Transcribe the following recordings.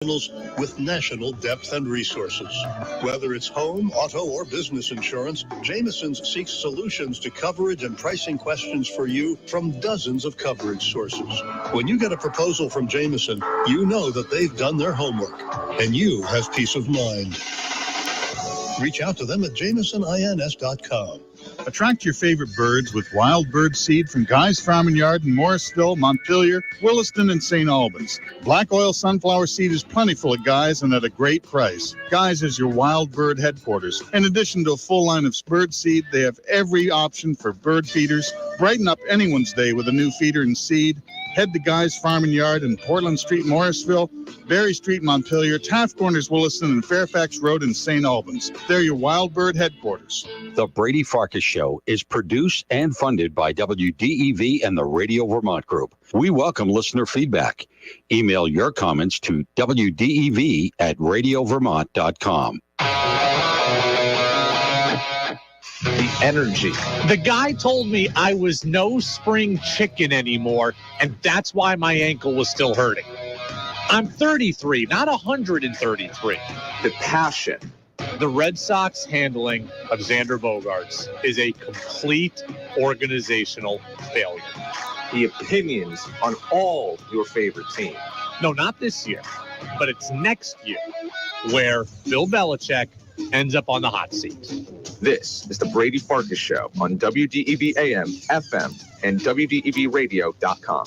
with national depth and resources. Whether it's home, auto, or business insurance, Jameson's seeks solutions to coverage and pricing questions for you from dozens of coverage sources. When you get a proposal from Jameson, you know that they've done their homework, and you have peace of mind. Reach out to them at jamesonins.com. Attract your favorite birds with wild bird seed from Guy's Farm and Yard in Morrisville, Montpelier, Williston, and St. Albans. Black oil sunflower seed is plentiful at Guy's and at a great price. Guy's is your wild bird headquarters. In addition to a full line of bird seed, they have every option for bird feeders. Brighten up anyone's day with a new feeder and seed. Head to Guy's Farm and Yard in Portland Street, Morrisville, Berry Street, Montpelier, Taft Corners, Williston, and Fairfax Road in St. Albans. They're your wild bird headquarters. The Brady Farkas Show is produced and funded by WDEV and the Radio Vermont Group. We welcome listener feedback. Email your comments to WDEV@radiovermont.com. The energy. The guy told me I was no spring chicken anymore, and that's why my ankle was still hurting. I'm 33, not 133. The passion. The Red Sox handling of Xander Bogaerts is a complete organizational failure. The opinions on all your favorite teams. No, not this year, but it's next year where Bill Belichick ends up on the hot seat. This is the Brady Farkas Show on WDEV AM, FM, and WDEVradio.com.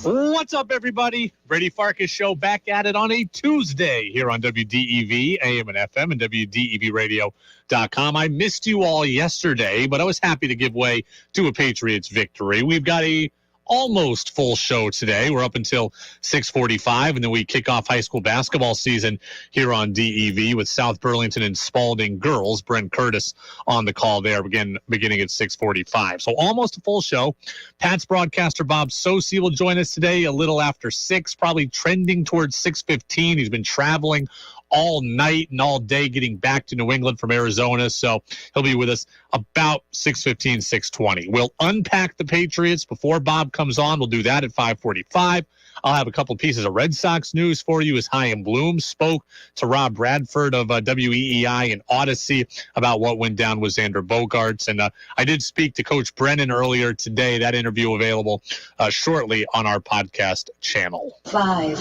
What's up, everybody? Brady Farkas Show back at it on a Tuesday here on WDEV AM and FM and WDEVradio.com. I missed you all yesterday, but I was happy to give way to a Patriots victory. We've got a almost full show today. We're up until 6:45, and then we kick off high school basketball season here on DEV with South Burlington and Spalding girls. Brent Curtis on the call there, beginning at 6:45. So almost a full show. Pat's broadcaster Bob Socci will join us today a little after 6, probably trending towards 6:15. He's been traveling all night and all day getting back to New England from Arizona, so he'll be with us about 6:15, 6:20. We'll unpack the Patriots before Bob comes on. We'll do that at 5:45. I'll have a couple pieces of Red Sox news for you as Chaim Bloom spoke to Rob Bradford of WEEI and Odyssey about what went down with Xander Bogaerts. And I did speak to Coach Brennan earlier today. That interview available shortly on our podcast channel. 5,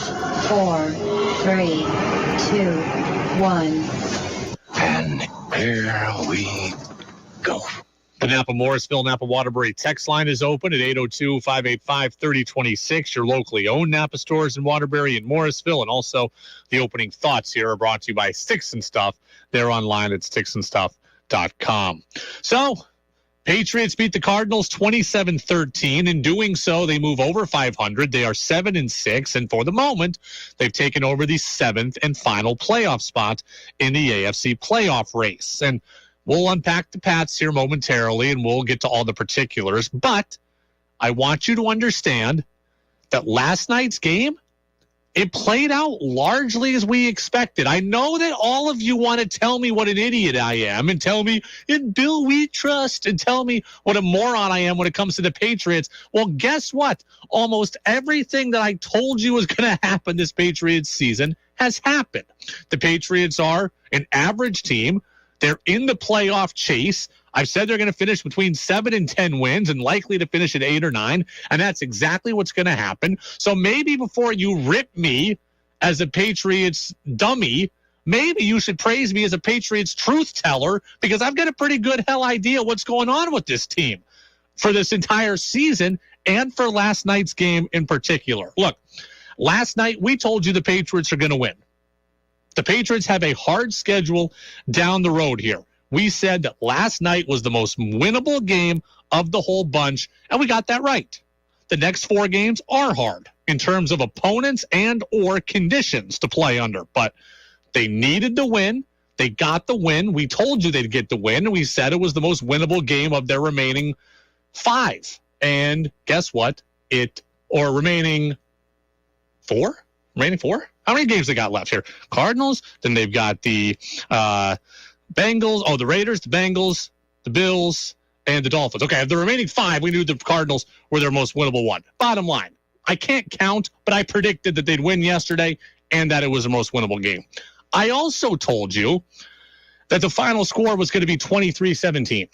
4, 3, 2, 1. And here we go. The Napa Morrisville, Napa Waterbury text line is open at 802-585-3026. Your locally owned Napa stores in Waterbury and Morrisville. And also the opening thoughts here are brought to you by Sticks and Stuff. They're online at sticksandstuff.com. So Patriots beat the Cardinals 27-13. In doing so, they move over 500. They are 7-6. And for the moment, they've taken over the 7th and final playoff spot in the AFC playoff race. And we'll unpack the Pats here momentarily, and we'll get to all the particulars. But I want you to understand that last night's game, it played out largely as we expected. I know that all of you want to tell me what an idiot I am and tell me, in Bill we trust, and tell me what a moron I am when it comes to the Patriots. Well, guess what? Almost everything that I told you was going to happen this Patriots season has happened. The Patriots are an average team. They're in the playoff chase. I've said they're going to finish between 7 and 10 wins and likely to finish at 8 or 9, and that's exactly what's going to happen. So maybe before you rip me as a Patriots dummy, maybe you should praise me as a Patriots truth teller, because I've got a pretty good hell idea what's going on with this team for this entire season and for last night's game in particular. Look, last night we told you the Patriots are going to win. The Patriots have a hard schedule down the road here. We said that last night was the most winnable game of the whole bunch, and we got that right. The next 4 games are hard in terms of opponents and or conditions to play under, but they needed the win. They got the win. We told you they'd get the win, and we said it was the most winnable game of their remaining 5. And guess what? Remaining 4? Remaining 4? How many games they got left here? Cardinals, then they've got the Bengals, the Raiders, the Bengals, the Bills, and the Dolphins. Okay, of the remaining 5, we knew the Cardinals were their most winnable one. Bottom line, I can't count, but I predicted that they'd win yesterday and that it was the most winnable game. I also told you that the final score was going to be 23-17.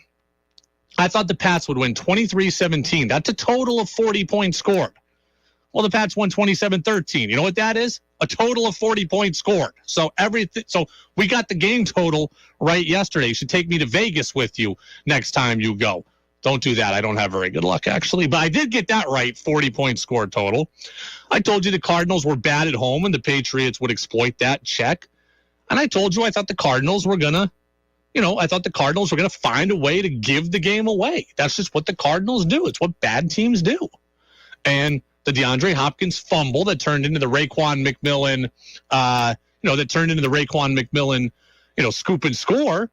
I thought the Pats would win 23-17. That's a total of 40 points scored. Well, the Pats won 27-13. You know what that is? A total of 40 points scored. So we got the game total right yesterday. You should take me to Vegas with you next time you go. Don't do that. I don't have very good luck, actually. But I did get that right, 40 points scored total. I told you the Cardinals were bad at home and the Patriots would exploit that. Check. And I told you I thought the Cardinals were going to find a way to give the game away. That's just what the Cardinals do. It's what bad teams do. And the DeAndre Hopkins fumble that turned into the Raekwon McMillan, scoop and score.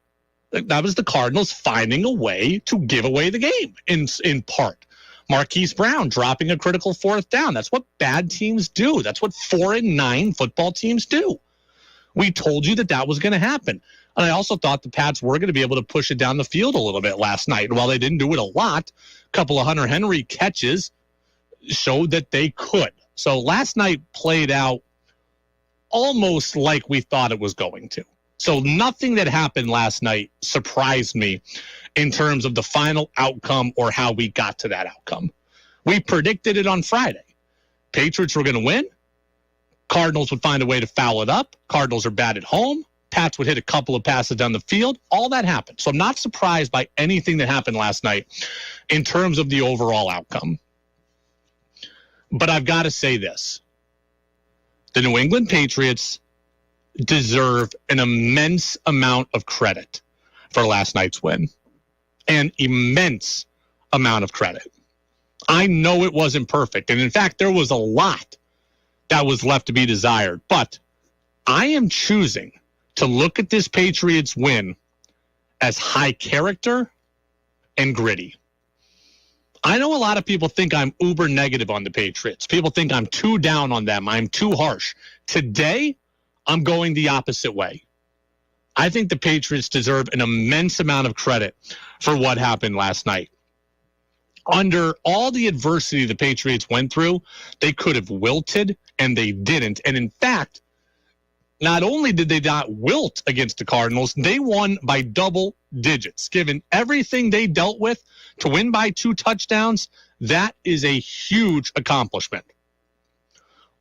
That was the Cardinals finding a way to give away the game in part. Marquise Brown dropping a critical 4th down. That's what bad teams do. That's what 4-9 football teams do. We told you that was going to happen. And I also thought the Pats were going to be able to push it down the field a little bit last night. And while they didn't do it a lot, a couple of Hunter Henry catches showed that they could. So last night played out almost like we thought it was going to. So nothing that happened last night surprised me in terms of the final outcome or how we got to that outcome. We predicted it on Friday. Patriots were going to win. Cardinals would find a way to foul it up. Cardinals are bad at home. Pats would hit a couple of passes down the field. All that happened. So I'm not surprised by anything that happened last night in terms of the overall outcome. But I've got to say this. The New England Patriots deserve an immense amount of credit for last night's win. An immense amount of credit. I know it wasn't perfect. And in fact, there was a lot that was left to be desired. But I am choosing to look at this Patriots win as high character and gritty. I know a lot of people think I'm uber negative on the Patriots. People think I'm too down on them. I'm too harsh. Today, I'm going the opposite way. I think the Patriots deserve an immense amount of credit for what happened last night. Under all the adversity the Patriots went through, they could have wilted, and they didn't. And in fact, not only did they not wilt against the Cardinals, they won by double digits. Given everything they dealt with to win by 2 touchdowns, that is a huge accomplishment.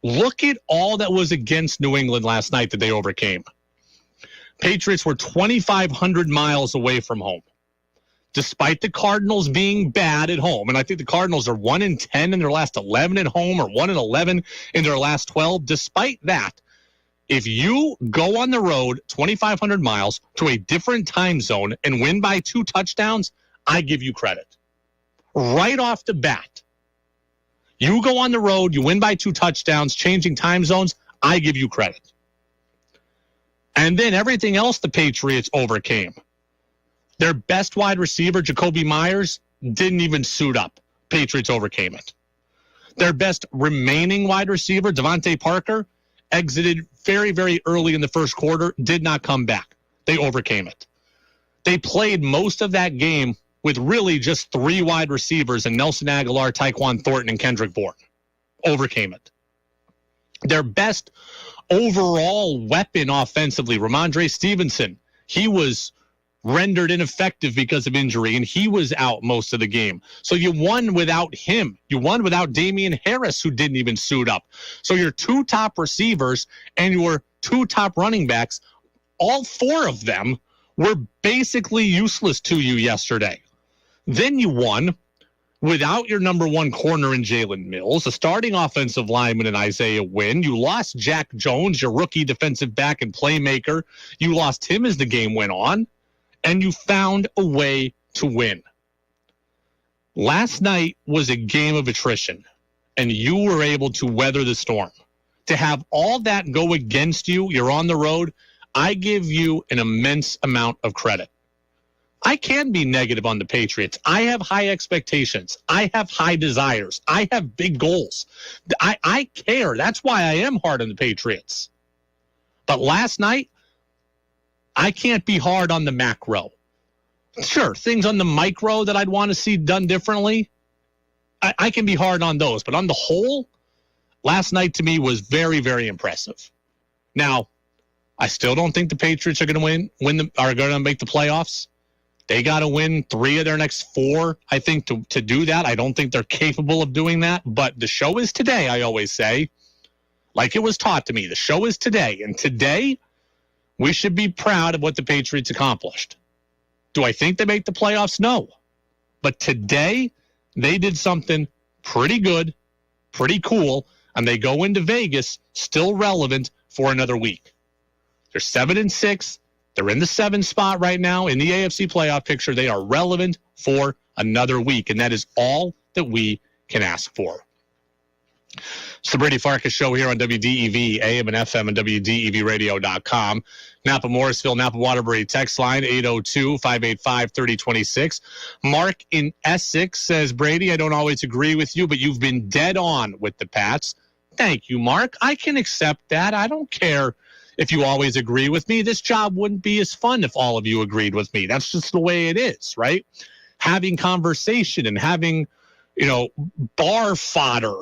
Look at all that was against New England last night that they overcame. Patriots were 2,500 miles away from home, despite the Cardinals being bad at home. And I think the Cardinals are 1-10 in their last 11 at home, or 1-11 in their last 12. Despite that, if you go on the road 2,500 miles to a different time zone and win by 2 touchdowns, I give you credit. Right off the bat, you go on the road, you win by 2 touchdowns, changing time zones, I give you credit. And then everything else the Patriots overcame. Their best wide receiver, Jacoby Myers, didn't even suit up. Patriots overcame it. Their best remaining wide receiver, Devontae Parker, exited very, very early in the first quarter, did not come back. They overcame it. They played most of that game with really just 3 wide receivers in Nelson Aguilar, Tyquan Thornton, and Kendrick Bourne. Overcame it. Their best overall weapon offensively, Ramondre Stevenson, he was rendered ineffective because of injury, and he was out most of the game. So you won without him. You won without Damian Harris, who didn't even suit up. So your 2 top receivers and your 2 top running backs, all 4 of them were basically useless to you yesterday. Then you won without your number 1 corner in Jalen Mills, a starting offensive lineman in Isaiah Wynn. You lost Jack Jones, your rookie defensive back and playmaker. You lost him as the game went on. And you found a way to win. Last night was a game of attrition, and you were able to weather the storm. To have all that go against you, you're on the road, I give you an immense amount of credit. I can be negative on the Patriots. I have high expectations. I have high desires. I have big goals. I care. That's why I am hard on the Patriots. But last night, I can't be hard on the macro. Sure, things on the micro that I'd want to see done differently, I can be hard on those. But on the whole, last night to me was very, very impressive. Now, I still don't think the Patriots are going to are going to make the playoffs. They got to win 3 of their next 4, I think, to do that. I don't think they're capable of doing that. But the show is today, I always say. Like it was taught to me, the show is today. And today, we should be proud of what the Patriots accomplished. Do I think they make the playoffs? No. But today, they did something pretty good, pretty cool, and they go into Vegas still relevant for another week. They're 7-6. They're in the 7 spot right now in the AFC playoff picture. They are relevant for another week, and that is all that we can ask for. It's the Brady Farkas Show here on WDEV, AM and FM, and WDEVradio.com. Napa Morrisville, Napa Waterbury text line, 802-585-3026. Mark in Essex says, Brady, I don't always agree with you, but you've been dead on with the Pats. Thank you, Mark. I can accept that. I don't care if you always agree with me. This job wouldn't be as fun if all of you agreed with me. That's just the way it is, right? Having conversation and having, bar fodder.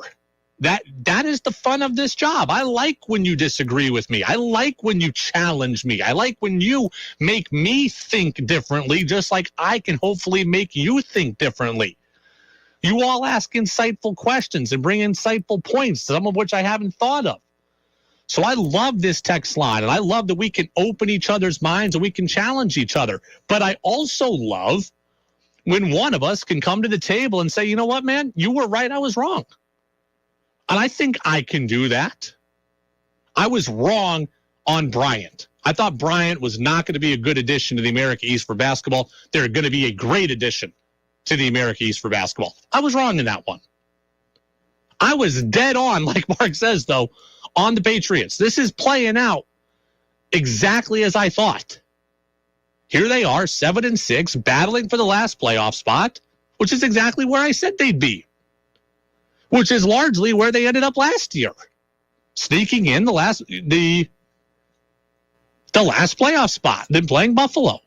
That is the fun of this job. I like when you disagree with me. I like when you challenge me. I like when you make me think differently, just like I can hopefully make you think differently. You all ask insightful questions and bring insightful points, some of which I haven't thought of. So I love this text line, and I love that we can open each other's minds and we can challenge each other. But I also love when one of us can come to the table and say, you know what, man, you were right, I was wrong. And I think I can do that. I was wrong on Bryant. I thought Bryant was not going to be a good addition to the America East for basketball. They're going to be a great addition to the America East for basketball. I was wrong in that one. I was dead on, like Mark says, though, on the Patriots. This is playing out exactly as I thought. Here they are, 7-6, battling for the last playoff spot, which is exactly where I said they'd be. Which is largely where they ended up last year, sneaking in the last playoff spot, then playing Buffalo.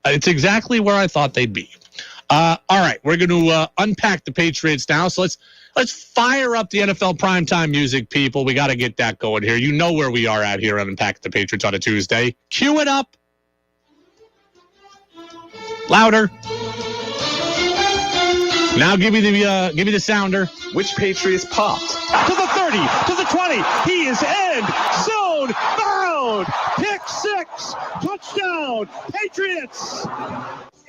It's exactly where I thought they'd be. All right, we're going to unpack the Patriots now. So let's fire up the NFL primetime music, people. We got to get that going here. You know where we are at here on Unpack the Patriots on a Tuesday. Cue it up. Louder. Now give me the sounder. Which Patriots popped? To the 30, to the 20. He is end zone bound. Pick 6. Touchdown. Patriots.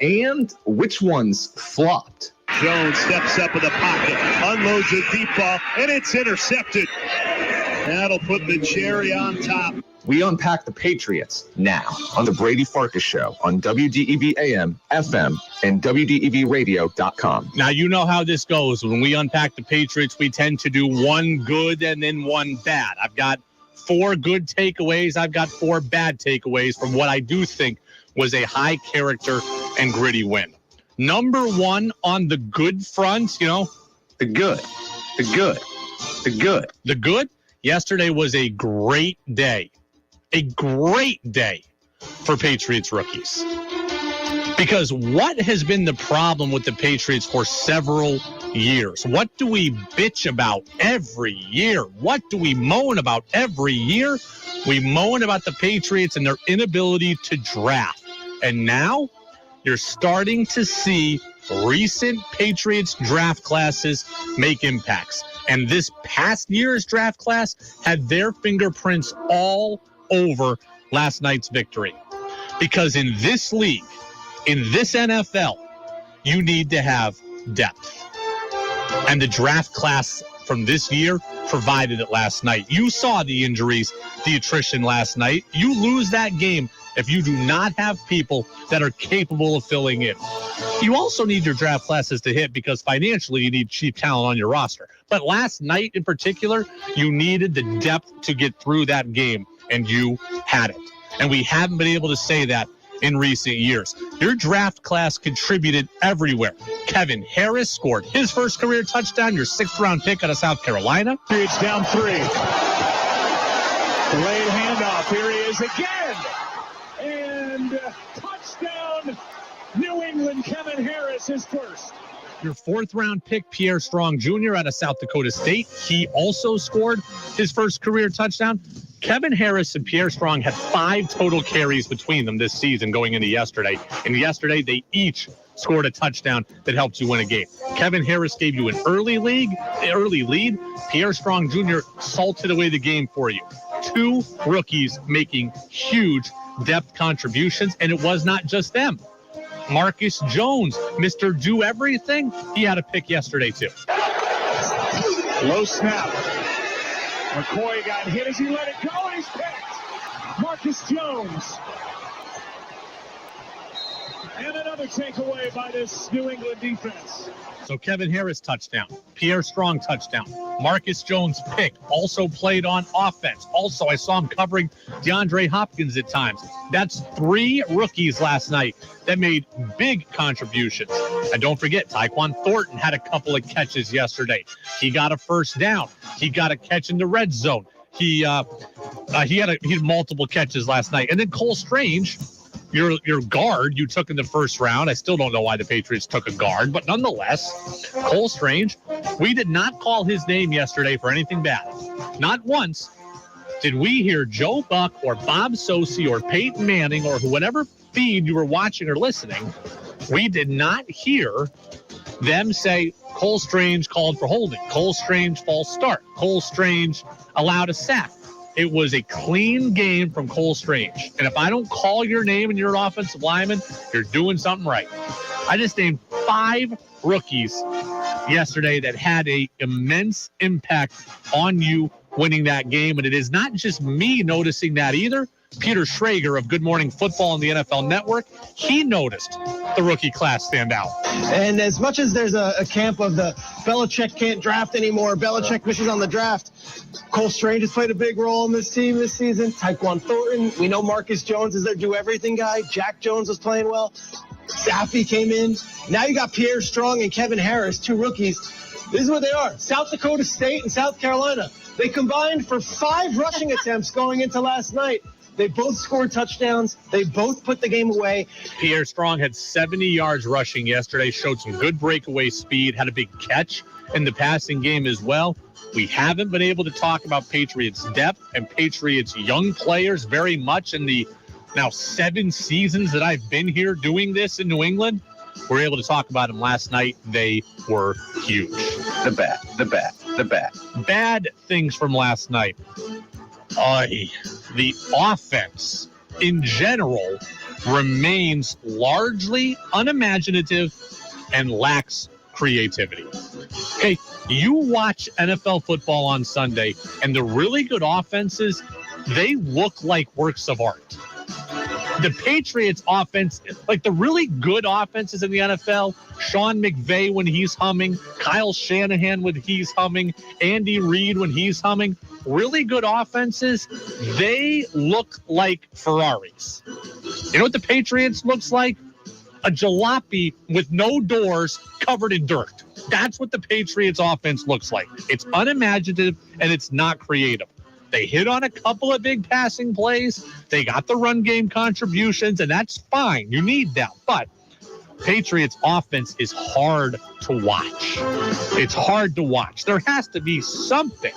And which ones flopped? Jones steps up in the pocket, unloads a deep ball, and it's intercepted. That'll put the cherry on top. We unpack the Patriots now on the Brady Farkas Show on WDEV AM, FM, and WDEVradio.com. Now, you know how this goes. When we unpack the Patriots, we tend to do one good and then one bad. I've got 4 good takeaways. I've got 4 bad takeaways from what I do think was a high character and gritty win. Number 1 on the good front, The good. The good? Yesterday was a great day. A great day for Patriots rookies. Because what has been the problem with the Patriots for several years? What do we bitch about every year? What do we moan about every year? We moan about the Patriots and their inability to draft. And now you're starting to see recent Patriots draft classes make impacts. And this past year's draft class had their fingerprints all over last night's victory. Because in this league, in this NFL, you need to have depth. And the draft class from this year provided it last night. You saw the injuries, the attrition last night. You lose that game if you do not have people that are capable of filling in. You also need your draft classes to hit because financially you need cheap talent on your roster. But last night in particular, you needed the depth to get through that game, and you had it. And we haven't been able to say that in recent years. Your draft class contributed everywhere. Kevin Harris scored his first career touchdown, your 6th-round pick out of South Carolina. It's down 3. Delayed handoff. Here he is again. And touchdown, New England, Kevin Harris is first. Your fourth-round pick, Pierre Strong Jr. out of South Dakota State. He also scored his first career touchdown. Kevin Harris and Pierre Strong had 5 total carries between them this season going into yesterday. And yesterday, they each scored a touchdown that helped you win a game. Kevin Harris gave you an early lead. Pierre Strong Jr. salted away the game for you. 2 rookies making huge depth contributions, and it was not just them. Marcus Jones, Mr. Do Everything, he had a pick yesterday too. Low snap. McCoy got hit as he let it go, and he's picked. Marcus Jones. And another takeaway by this New England defense. So Kevin Harris touchdown, Pierre Strong touchdown, Marcus Jones pick, also played on offense. Also, I saw him covering DeAndre Hopkins at times. That's 3 rookies last night that made big contributions. And don't forget, Tyquan Thornton had a couple of catches yesterday. He got a first down. He got a catch in the red zone. He had multiple catches last night. And then Cole Strange, your guard you took in the first round. I still don't know why the Patriots took a guard, but nonetheless, Cole Strange, we did not call his name yesterday for anything bad. Not once did we hear Joe Buck or Bob Socci or Peyton Manning or whatever feed you were watching or listening, we did not hear them say Cole Strange called for holding, Cole Strange false start, Cole Strange allowed a sack. It was a clean game from Cole Strange. And if I don't call your name and you're an offensive lineman, you're doing something right. I just named 5 rookies yesterday that had an immense impact on you winning that game. And it is not just me noticing that either. Peter Schrager of Good Morning Football on the NFL Network, he noticed the rookie class stand out. And as much as there's a camp of the Belichick can't draft anymore, Belichick misses on the draft, Cole Strange has played a big role in this team this season. Tyquan Thornton, we know Marcus Jones is their do-everything guy. Jack Jones was playing well. Saffy came in. Now you got Pierre Strong and Kevin Harris, 2 rookies. This is what they are. South Dakota State and South Carolina. They combined for 5 rushing attempts going into last night. They both scored touchdowns. They both put the game away. Pierre Strong had 70 yards rushing yesterday, showed some good breakaway speed, had a big catch in the passing game as well. We haven't been able to talk about Patriots depth and Patriots young players very much in the now 7 seasons that I've been here doing this in New England. We're able to talk about them last night. They were huge. The bat. Bad things from last night. The offense in general remains largely unimaginative and lacks creativity. Okay, you watch NFL football on Sunday, and the really good offenses, they look like works of art. The Patriots offense, like the really good offenses in the NFL, Sean McVay when he's humming, Kyle Shanahan when he's humming, Andy Reid when he's humming, really good offenses, they look like Ferraris. You know what the Patriots looks like? A jalopy with no doors covered in dirt. That's what the Patriots offense looks like. It's unimaginative and it's not creative. They hit on a couple of big passing plays. They got the run game contributions, and that's fine. You need that. But Patriots offense is hard to watch. It's hard to watch. There has to be something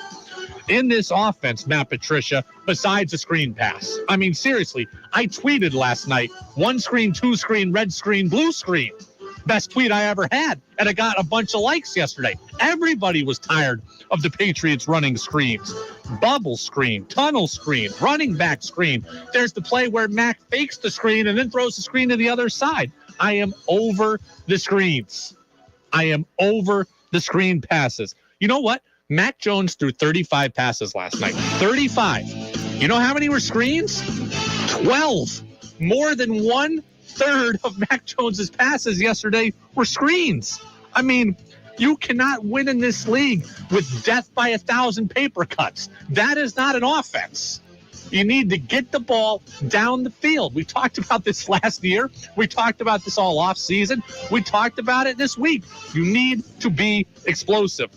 in this offense, Matt Patricia, besides a screen pass. I mean, seriously, I tweeted last night, 1 screen, 2 screen, red screen, blue screen. Best tweet I ever had, and I got a bunch of likes yesterday. Everybody was tired of the Patriots running screens. Bubble screen, tunnel screen, running back screen. There's the play where Mac fakes the screen and then throws the screen to the other side. I am over the screens. I am over the screen passes. You know what? Mac Jones threw 35 passes last night. 35. You know how many were screens? 12. More than 1/3 of Mac Jones's passes yesterday were screens. I mean, you cannot win in this league with death by 1,000 paper cuts. That is not an offense. You need to get the ball down the field. We talked about this last year. We talked about this all off season. We talked about it this week. You need to be explosive.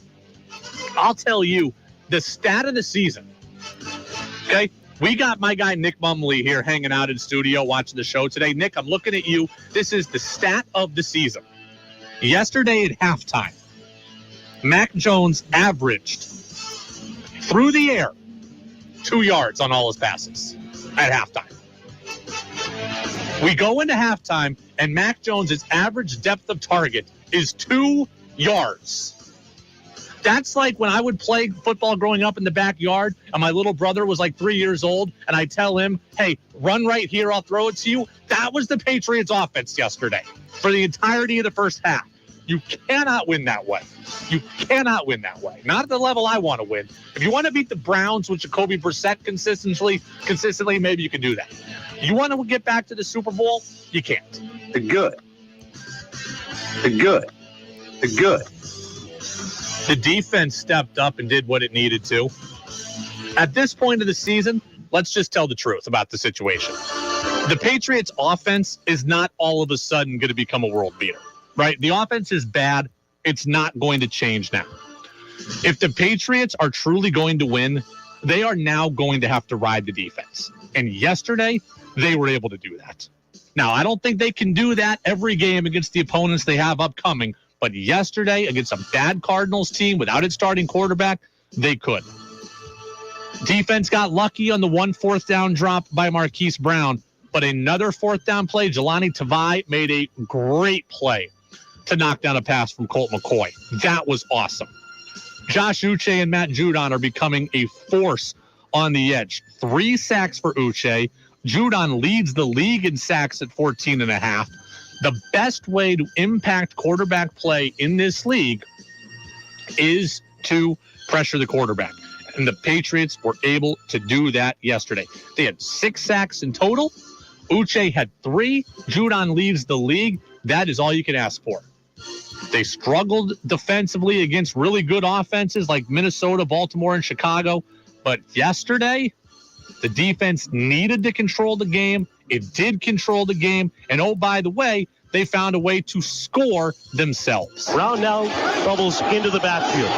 I'll tell you the stat of the season. Okay. We got my guy Nick Mumley here hanging out in studio watching the show today. Nick, I'm looking at you. This is the stat of the season. Yesterday at halftime, Mac Jones averaged through the air 2 yards on all his passes at halftime. We go into halftime, and Mac Jones' average depth of target is 2 yards. That's like when I would play football growing up in the backyard, and my little brother was like 3 years old, and I tell him, hey, run right here, I'll throw it to you. That was the Patriots offense yesterday for the entirety of the first half. You cannot win that way. You cannot win that way. Not at the level I want to win. If you want to beat the Browns with Jacoby Brissett consistently, maybe you can do that. You want to get back to the Super Bowl? You can't. The good. The good. The good. The defense stepped up and did what it needed to. At this point of the season, let's just tell the truth about the situation. The Patriots offense is not all of a sudden going to become a world beater, right? The offense is bad. It's not going to change now. If the Patriots are truly going to win, they are now going to have to ride the defense. And yesterday, they were able to do that. Now, I don't think they can do that every game against the opponents they have upcoming, but yesterday against a bad Cardinals team without its starting quarterback, they could. Defense got lucky on the 1 4th down drop by Marquise Brown, but another 4th down play, Jelani Tavai made a great play to knock down a pass from Colt McCoy. That was awesome. Josh Uche and Matt Judon are becoming a force on the edge. 3 sacks for Uche. Judon leads the league in sacks at 14.5. The best way to impact quarterback play in this league is to pressure the quarterback. And the Patriots were able to do that yesterday. They had 6 sacks in total. Uche had 3. Judon leads the league. That is all you can ask for. They struggled defensively against really good offenses like Minnesota, Baltimore, and Chicago. But yesterday, the defense needed to control the game. It did control the game. And oh, by the way, they found a way to score themselves. Brown now bubbles into the backfield.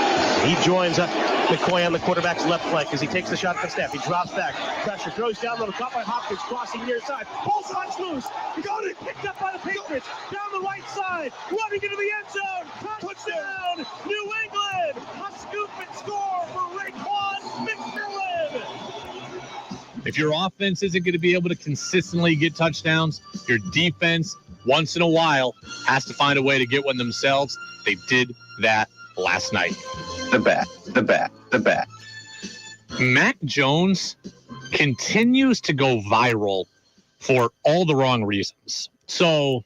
He joins up McCoy on the quarterback's left flank as he takes the shotgun snap. He drops back. Pressure throws down low. Caught by Hopkins crossing near side. Ball runs loose. Got it. Picked up by the Patriots. Down the right side. Running into the end zone. Touchdown. New England. A scoop and score for Raekwon McMillan. If your offense isn't going to be able to consistently get touchdowns, your defense, once in a while, has to find a way to get one themselves. They did that last night. The bat. Mac Jones continues to go viral for all the wrong reasons. So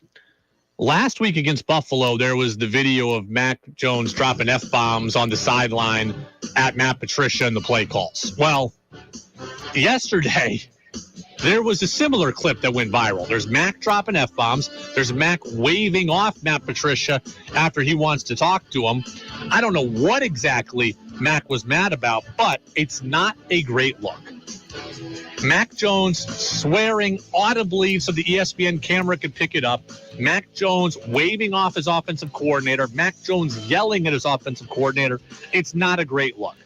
last week against Buffalo, there was the video of Mac Jones dropping F-bombs on the sideline at Matt Patricia and the play calls. Well, yesterday, there was a similar clip that went viral. There's Mac dropping F-bombs. There's Mac waving off Matt Patricia after he wants to talk to him. I don't know what exactly Mac was mad about, but it's not a great look. Mac Jones swearing audibly so the ESPN camera could pick it up. Mac Jones waving off his offensive coordinator. Mac Jones yelling at his offensive coordinator. It's not a great look.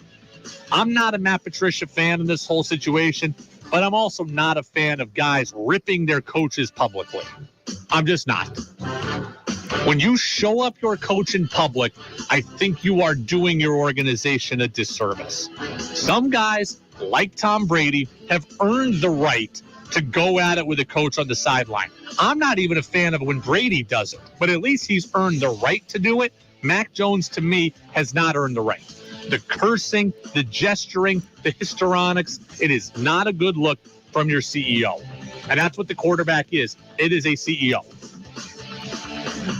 I'm not a Matt Patricia fan in this whole situation, but I'm also not a fan of guys ripping their coaches publicly. I'm just not. When you show up your coach in public, I think you are doing your organization a disservice. Some guys, like Tom Brady, have earned the right to go at it with a coach on the sideline. I'm not even a fan of when Brady does it, but at least he's earned the right to do it. Mac Jones, to me, has not earned the right. The cursing, the gesturing, the histrionics, it is not a good look from your CEO. And that's what the quarterback is. It is a CEO.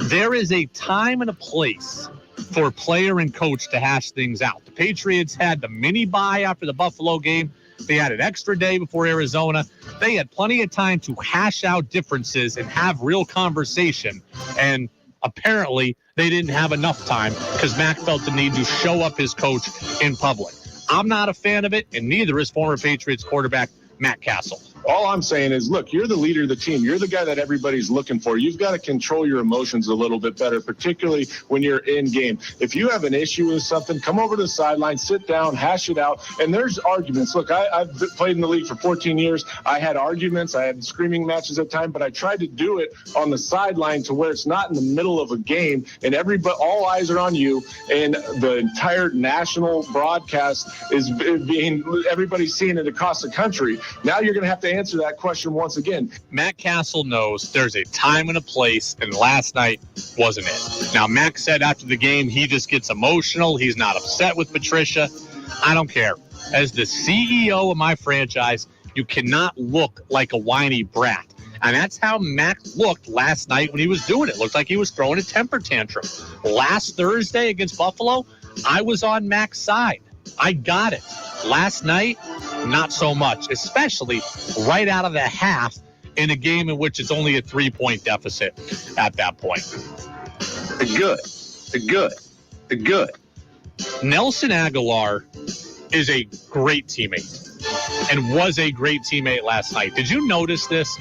There is a time and a place for player and coach to hash things out. The Patriots had the mini bye after the Buffalo game. They had an extra day before Arizona. They had plenty of time to hash out differences and have real conversation. And apparently they didn't have enough time because Mac felt the need to show up his coach in public. I'm not a fan of it, and neither is former Patriots quarterback Matt Castle. all I'm saying is, look, you're the leader of the team. You're the guy that everybody's looking for. You've got to control your emotions a little bit better, particularly when you're in game. If you have an issue with something, come over to the sideline, sit down, hash it out. And there's arguments. Look, I've played in the league for 14 years. I had arguments. I had screaming matches at times, but I tried to do it on the sideline to where it's not in the middle of a game and all eyes are on you, and the entire national broadcast is being, everybody's seeing it across the country. Now you're going to have to answer that question once again. Matt Castle knows there's a time and a place, and last night wasn't it. Now, Mac said after the game he just gets emotional. He's not upset with Patricia. I don't care. As the CEO of my franchise, you cannot look like a whiny brat. And that's how Mac looked last night when he was doing it. Looked like he was throwing a temper tantrum. Last Thursday against Buffalo, I was on Mac's side. I got it. Last night, not so much, especially right out of the half in a game in which it's only a 3-point deficit at that point. The good. Nelson Aguilar is a great teammate and was a great teammate last night. Did you notice this?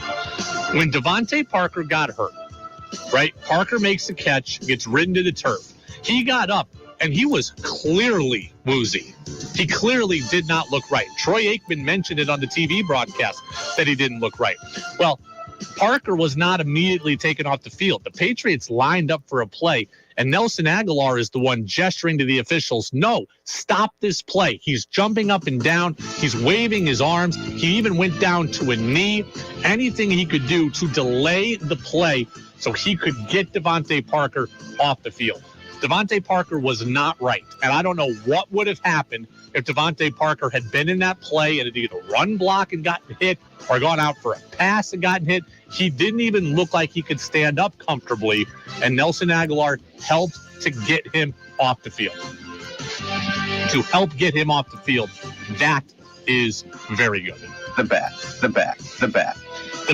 When Devontae Parker got hurt, right? Parker makes the catch, gets ridden to the turf. He got up, and he was clearly woozy. He clearly did not look right. Troy Aikman mentioned it on the TV broadcast that he didn't look right. Well, Parker was not immediately taken off the field. The Patriots lined up for a play, and Nelson Aguilar is the one gesturing to the officials, no, stop this play. He's jumping up and down. He's waving his arms. He even went down to a knee. Anything he could do to delay the play so he could get Devontae Parker off the field. Devontae Parker was not right, and I don't know what would have happened if Devontae Parker had been in that play and had either run block and gotten hit or gone out for a pass and gotten hit. He didn't even look like he could stand up comfortably, and Nelson Aguilar helped to get him off the field. To help get him off the field, that is very good. The bad. The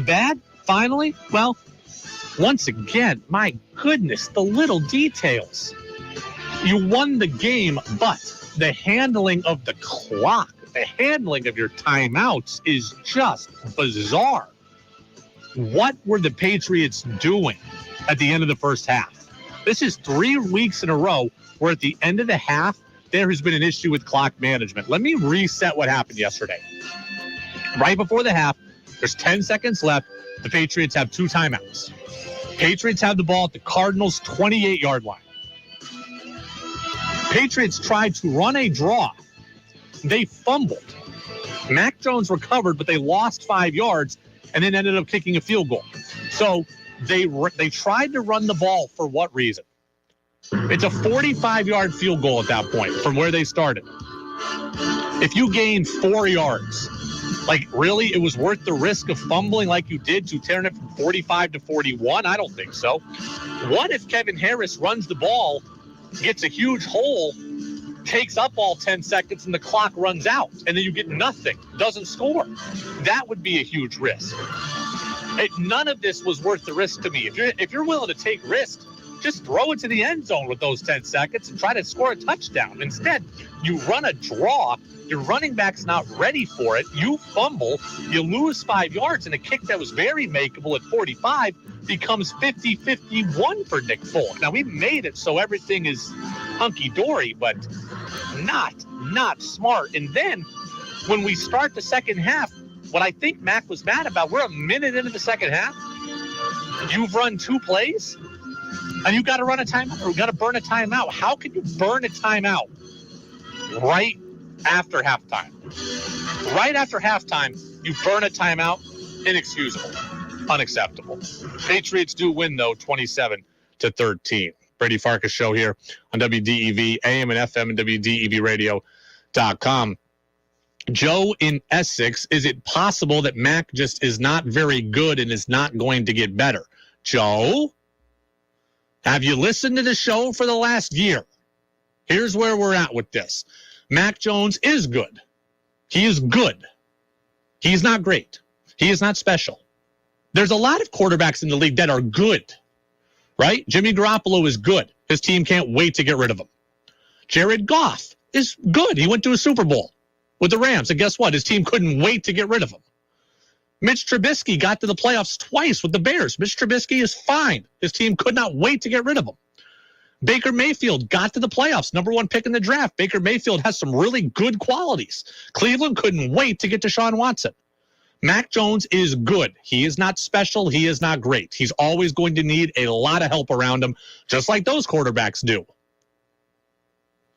bad, finally? Well, once again, my goodness, the little details. You won the game, but the handling of the clock, the handling of your timeouts is just bizarre. What were the Patriots doing at the end of the first half? This is 3 weeks in a row where at the end of the half, there has been an issue with clock management. Let me reset what happened yesterday. Right before the half, there's 10 seconds left. The Patriots have 2 timeouts. Patriots have the ball at the Cardinals' 28-yard line. Patriots tried to run a draw. They fumbled. Mac Jones recovered, but they lost 5 yards and then ended up kicking a field goal. So they tried to run the ball for what reason? It's a 45-yard field goal at that point from where they started. If you gain 4 yards, like, really, it was worth the risk of fumbling like you did to turn it from 45 to 41? I don't think so. What if Kevin Harris runs the ball, gets a huge hole, takes up all 10 seconds, and the clock runs out, and then you get nothing, doesn't score? That would be a huge risk. None of this was worth the risk to me. If you're willing to take risks, just throw it to the end zone with those 10 seconds and try to score a touchdown. Instead, you run a draw. Your running back's not ready for it. You fumble. You lose 5 yards, and a kick that was very makeable at 45 becomes 50-51 for Nick Folk. Now, we made it so everything is hunky-dory, but not smart. And then when we start the second half, what I think Mac was mad about, we're a minute into the second half. You've run 2 plays, and you got to run a timeout, or you got to burn a timeout. How can you burn a timeout right after halftime? Right after halftime, you burn a timeout. Inexcusable. Unacceptable. Patriots do win, though, 27-13. Brady Farkas show here on WDEV, AM and FM, and WDEVradio.com. Joe in Essex, is it possible that Mac just is not very good and is not going to get better? Joe, have you listened to the show for the last year? Here's where we're at with this. Mac Jones is good. He is good. He's not great. He is not special. There's a lot of quarterbacks in the league that are good, right? Jimmy Garoppolo is good. His team can't wait to get rid of him. Jared Goff is good. He went to a Super Bowl with the Rams, and guess what? His team couldn't wait to get rid of him. Mitch Trubisky got to the playoffs twice with the Bears. Mitch Trubisky is fine. His team could not wait to get rid of him. Baker Mayfield got to the playoffs, number 1 pick in the draft. Baker Mayfield has some really good qualities. Cleveland couldn't wait to get Deshaun Watson. Mac Jones is good. He is not special. He is not great. He's always going to need a lot of help around him, just like those quarterbacks do.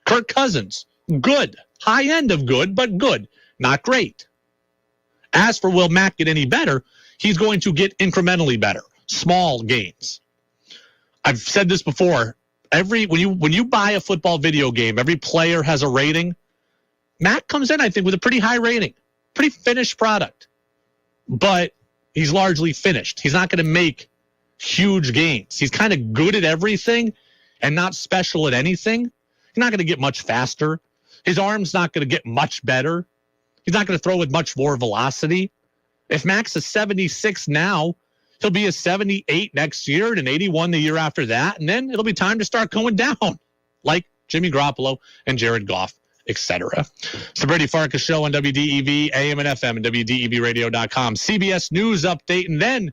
Kirk Cousins, good. High end of good, but good. Not great. As for will Mac get any better, he's going to get incrementally better. Small gains. I've said this before. When you buy a football video game, every player has a rating. Mac comes in, I think, with a pretty high rating. Pretty finished product. But he's largely finished. He's not going to make huge gains. He's kind of good at everything and not special at anything. He's not going to get much faster. His arm's not going to get much better. He's not going to throw with much more velocity. If Mac's a 76 now, he'll be a 78 next year and an 81 the year after that. And then it'll be time to start going down like Jimmy Garoppolo and Jared Goff, etc. It's the Brady Farkas Show on WDEV, AM and FM, and WDEVradio.com. CBS News update, and then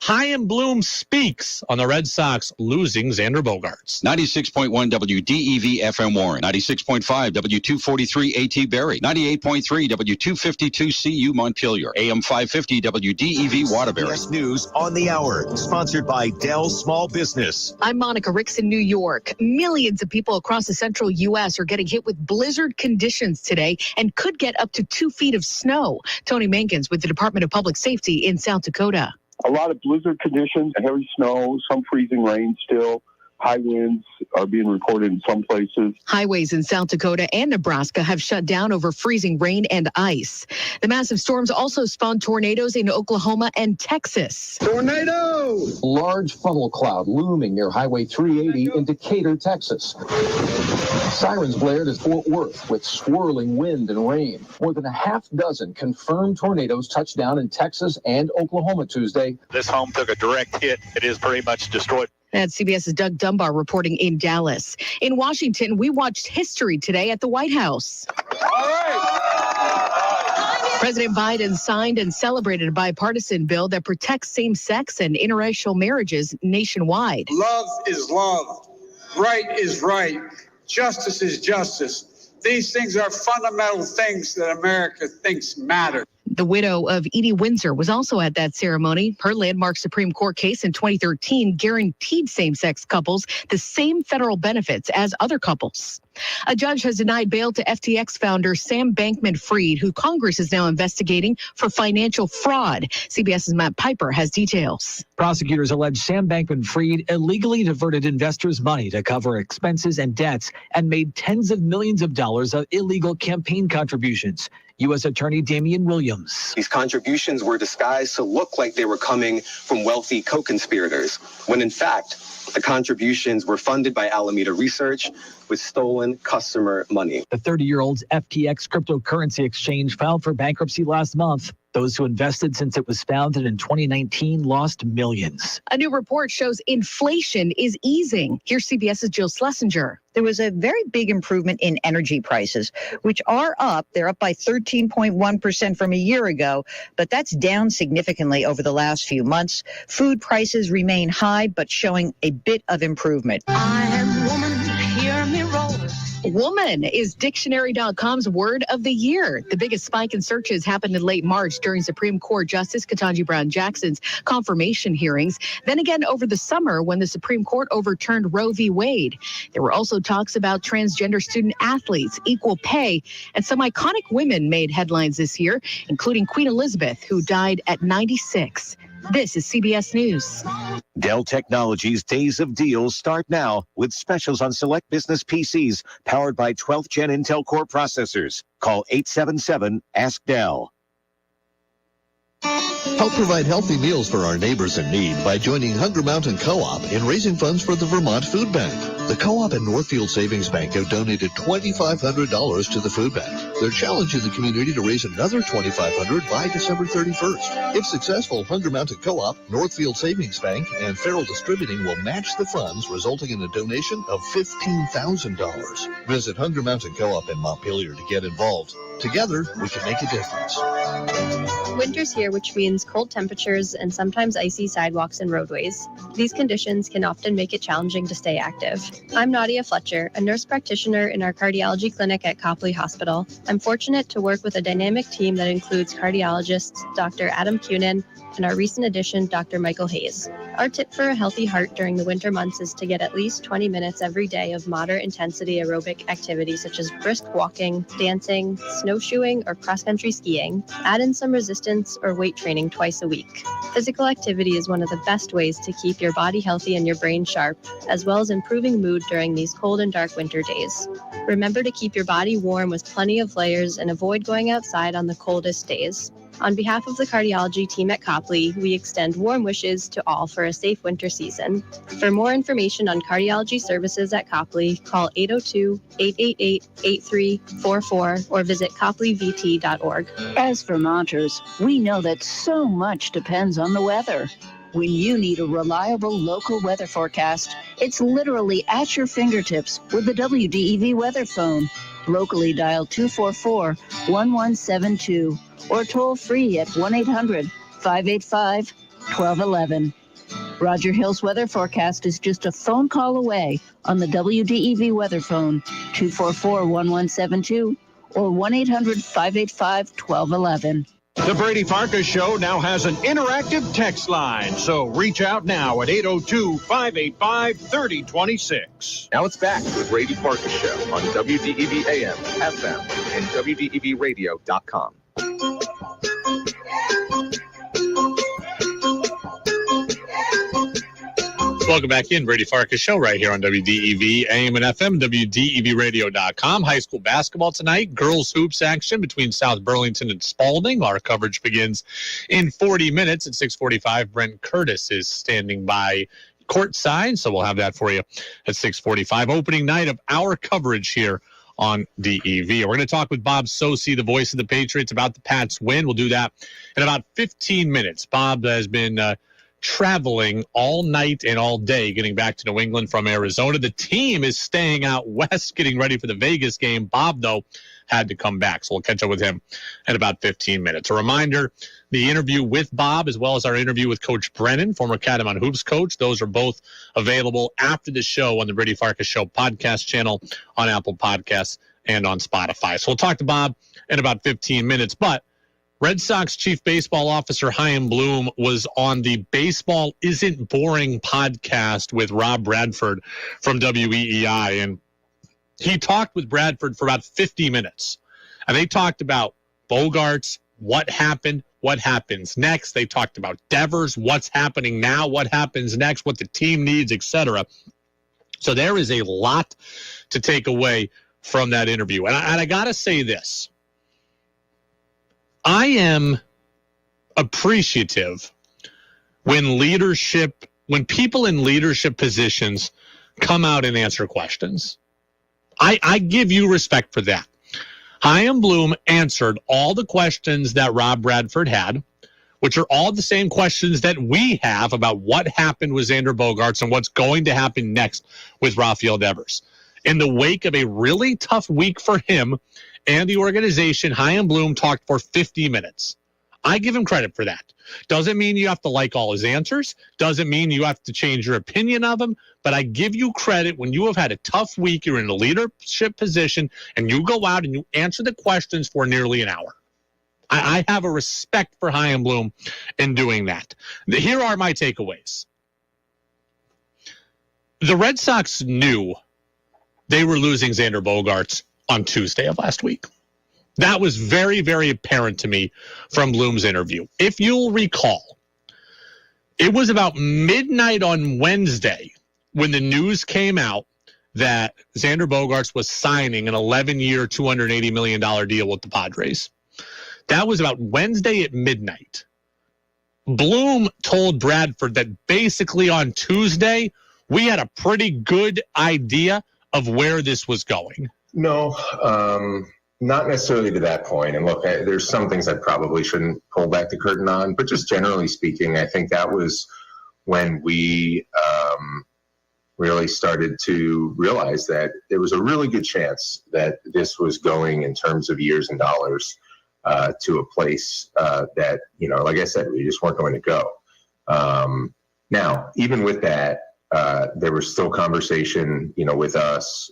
Chaim Bloom speaks on the Red Sox losing Xander Bogaerts. 96.1 WDEV FM Warren, 96.5 W243 AT Barrie, 98.3 W252 CU Montpelier, AM 550 WDEV Waterbury. CBS News on the hour, sponsored by Dell Small Business. I'm Monica Ricks in New York. Millions of people across the central U.S. are getting hit with blizzard conditions today and could get up to 2 feet of snow. Tony Mankins with the Department of Public Safety in South Dakota. A lot of blizzard conditions, heavy snow, some freezing rain still. High winds are being reported in some places. Highways in South Dakota and Nebraska have shut down over freezing rain and ice. The massive storms also spawned tornadoes in Oklahoma and Texas. Tornado! Large funnel cloud looming near Highway 380 in Decatur, Texas. Sirens blared at Fort Worth with swirling wind and rain. More than a half dozen confirmed tornadoes touched down in Texas and Oklahoma Tuesday. This home took a direct hit. It is pretty much destroyed. That's CBS's Doug Dunbar reporting in Dallas. In Washington, we watched history today at the White House. All right. President Biden signed and celebrated a bipartisan bill that protects same-sex and interracial marriages nationwide. Love is love. Right is right. Justice is justice. These things are fundamental things that America thinks matter. The widow of Edie Windsor was also at that ceremony. Her landmark Supreme Court case in 2013 guaranteed same-sex couples the same federal benefits as other couples. A judge has denied bail to FTX founder Sam Bankman-Fried, who Congress is now investigating for financial fraud. CBS's Matt Piper has details. Prosecutors allege Sam Bankman-Fried illegally diverted investors' money to cover expenses and debts and made tens of millions of dollars of illegal campaign contributions. U.S. Attorney Damian Williams. These contributions were disguised to look like they were coming from wealthy co-conspirators, when in fact, the contributions were funded by Alameda Research with stolen customer money. The 30-year-old's FTX cryptocurrency exchange filed for bankruptcy last month. Those who invested since it was founded in 2019 lost millions. A new report shows inflation is easing. Here's CBS's Jill Schlesinger. There was a very big improvement in energy prices, which are up. They're up by 13.1% from a year ago, but that's down significantly over the last few months. Food prices remain high, but showing a bit of improvement. I am woman, hear me roll. Woman is Dictionary.com's word of the year. The biggest spike in searches happened in late March during Supreme Court Justice Ketanji Brown Jackson's confirmation hearings. Then again over the summer when the Supreme Court overturned Roe v. Wade. There were also talks about transgender student athletes, equal pay, and some iconic women made headlines this year, including Queen Elizabeth, who died at 96. This is CBS News. Dell Technologies' Days of Deals start now with specials on select business PCs powered by 12th Gen Intel Core processors. Call 877-ASK-DELL. Help provide healthy meals for our neighbors in need by joining Hunger Mountain Co-op in raising funds for the Vermont Food Bank. The Co-op and Northfield Savings Bank have donated $2,500 to the food bank. They're challenging the community to raise another $2,500 by December 31st. If successful, Hunger Mountain Co-op, Northfield Savings Bank, and Farrell Distributing will match the funds, resulting in a donation of $15,000. Visit Hunger Mountain Co-op in Montpelier to get involved. Together, we can make a difference. Winter's here, which means cold temperatures and sometimes icy sidewalks and roadways. These conditions can often make it challenging to stay active. I'm Nadia Fletcher, a nurse practitioner in our cardiology clinic at Copley Hospital. I'm fortunate to work with a dynamic team that includes cardiologists Dr. Adam Cunin and our recent addition, Dr. Michael Hayes. Our tip for a healthy heart during the winter months is to get at least 20 minutes every day of moderate intensity aerobic activity such as brisk walking, dancing, snowshoeing, or cross-country skiing. Add in some resistance or weight training twice a week. Physical activity is one of the best ways to keep your body healthy and your brain sharp, as well as improving mood during these cold and dark winter days. Remember to keep your body warm with plenty of layers and avoid going outside on the coldest days. On behalf of the cardiology team at Copley, we extend warm wishes to all for a safe winter season. For more information on cardiology services at Copley, call 802-888-8344 or visit copleyvt.org. As Vermonters, we know that so much depends on the weather. When you need a reliable local weather forecast, it's literally at your fingertips with the WDEV weather phone. Locally dial 244-1172 or toll free at 1-800-585-1211. Roger Hill's weather forecast is just a phone call away on the WDEV weather phone, 244-1172 or 1-800-585-1211. The Brady Farkas Show now has an interactive text line, so reach out now at 802-585-3026. Now it's back to the Brady Farkas Show on WDEV AM, FM, and WDEVradio.com. Welcome back in, Brady Farkas Show right here on WDEV, AM and FM, WDEVradio.com. High school basketball tonight, girls hoops action between South Burlington and Spalding. Our coverage begins in 40 minutes at 6:45. Brent Curtis is standing by courtside, so we'll have that for you at 6:45. Opening night of our coverage here on DEV. We're going to talk with Bob Socci, the voice of the Patriots, about the Pats' win. We'll do that in about 15 minutes. Bob has been traveling all night and all day getting back to New England from Arizona. The team is staying out west getting ready for the Vegas game. Bob, though, had to come back, so we'll catch up with him in about 15 minutes. A reminder, the interview with Bob as well as our interview with Coach Brennan, former Catamount Hoops coach, those are both available after the show on the Brady Farkas Show podcast channel, on Apple Podcasts, and on Spotify. So we'll talk to Bob in about 15 minutes, but Red Sox Chief Baseball Officer Chaim Bloom was on the Baseball Isn't Boring podcast with Rob Bradford from WEEI, and he talked with Bradford for about 50 minutes. And they talked about Bogaerts, what happened, what happens next. They talked about Devers, what's happening now, what happens next, what the team needs, etc. So there is a lot to take away from that interview. And I got to say this. I am appreciative when people in leadership positions come out and answer questions. I give you respect for that. Chaim Bloom answered all the questions that Rob Bradford had, which are all the same questions that we have about what happened with Xander Bogaerts and what's going to happen next with Rafael Devers. In the wake of a really tough week for him and the organization, Chaim Bloom talked for 50 minutes. I give him credit for that. Doesn't mean you have to like all his answers. Doesn't mean you have to change your opinion of him. But I give you credit when you have had a tough week, you're in a leadership position, and you go out and you answer the questions for nearly an hour. I have a respect for Chaim Bloom in doing that. Here are my takeaways. The Red Sox knew they were losing Xander Bogaerts on Tuesday of last week. That was very, very apparent to me from Bloom's interview. If you'll recall, it was about midnight on Wednesday when the news came out that Xander Bogaerts was signing an 11-year, $280 million deal with the Padres. That was about Wednesday at midnight. Bloom told Bradford that basically on Tuesday, we had a pretty good idea of where this was going. No, not necessarily to that point. And look, there's some things I probably shouldn't pull back the curtain on, but just generally speaking, I think that was when we really started to realize that there was a really good chance that this was going, in terms of years and dollars, to a place that, like I said, we just weren't going to go. Now, even with that, there was still conversation, with us,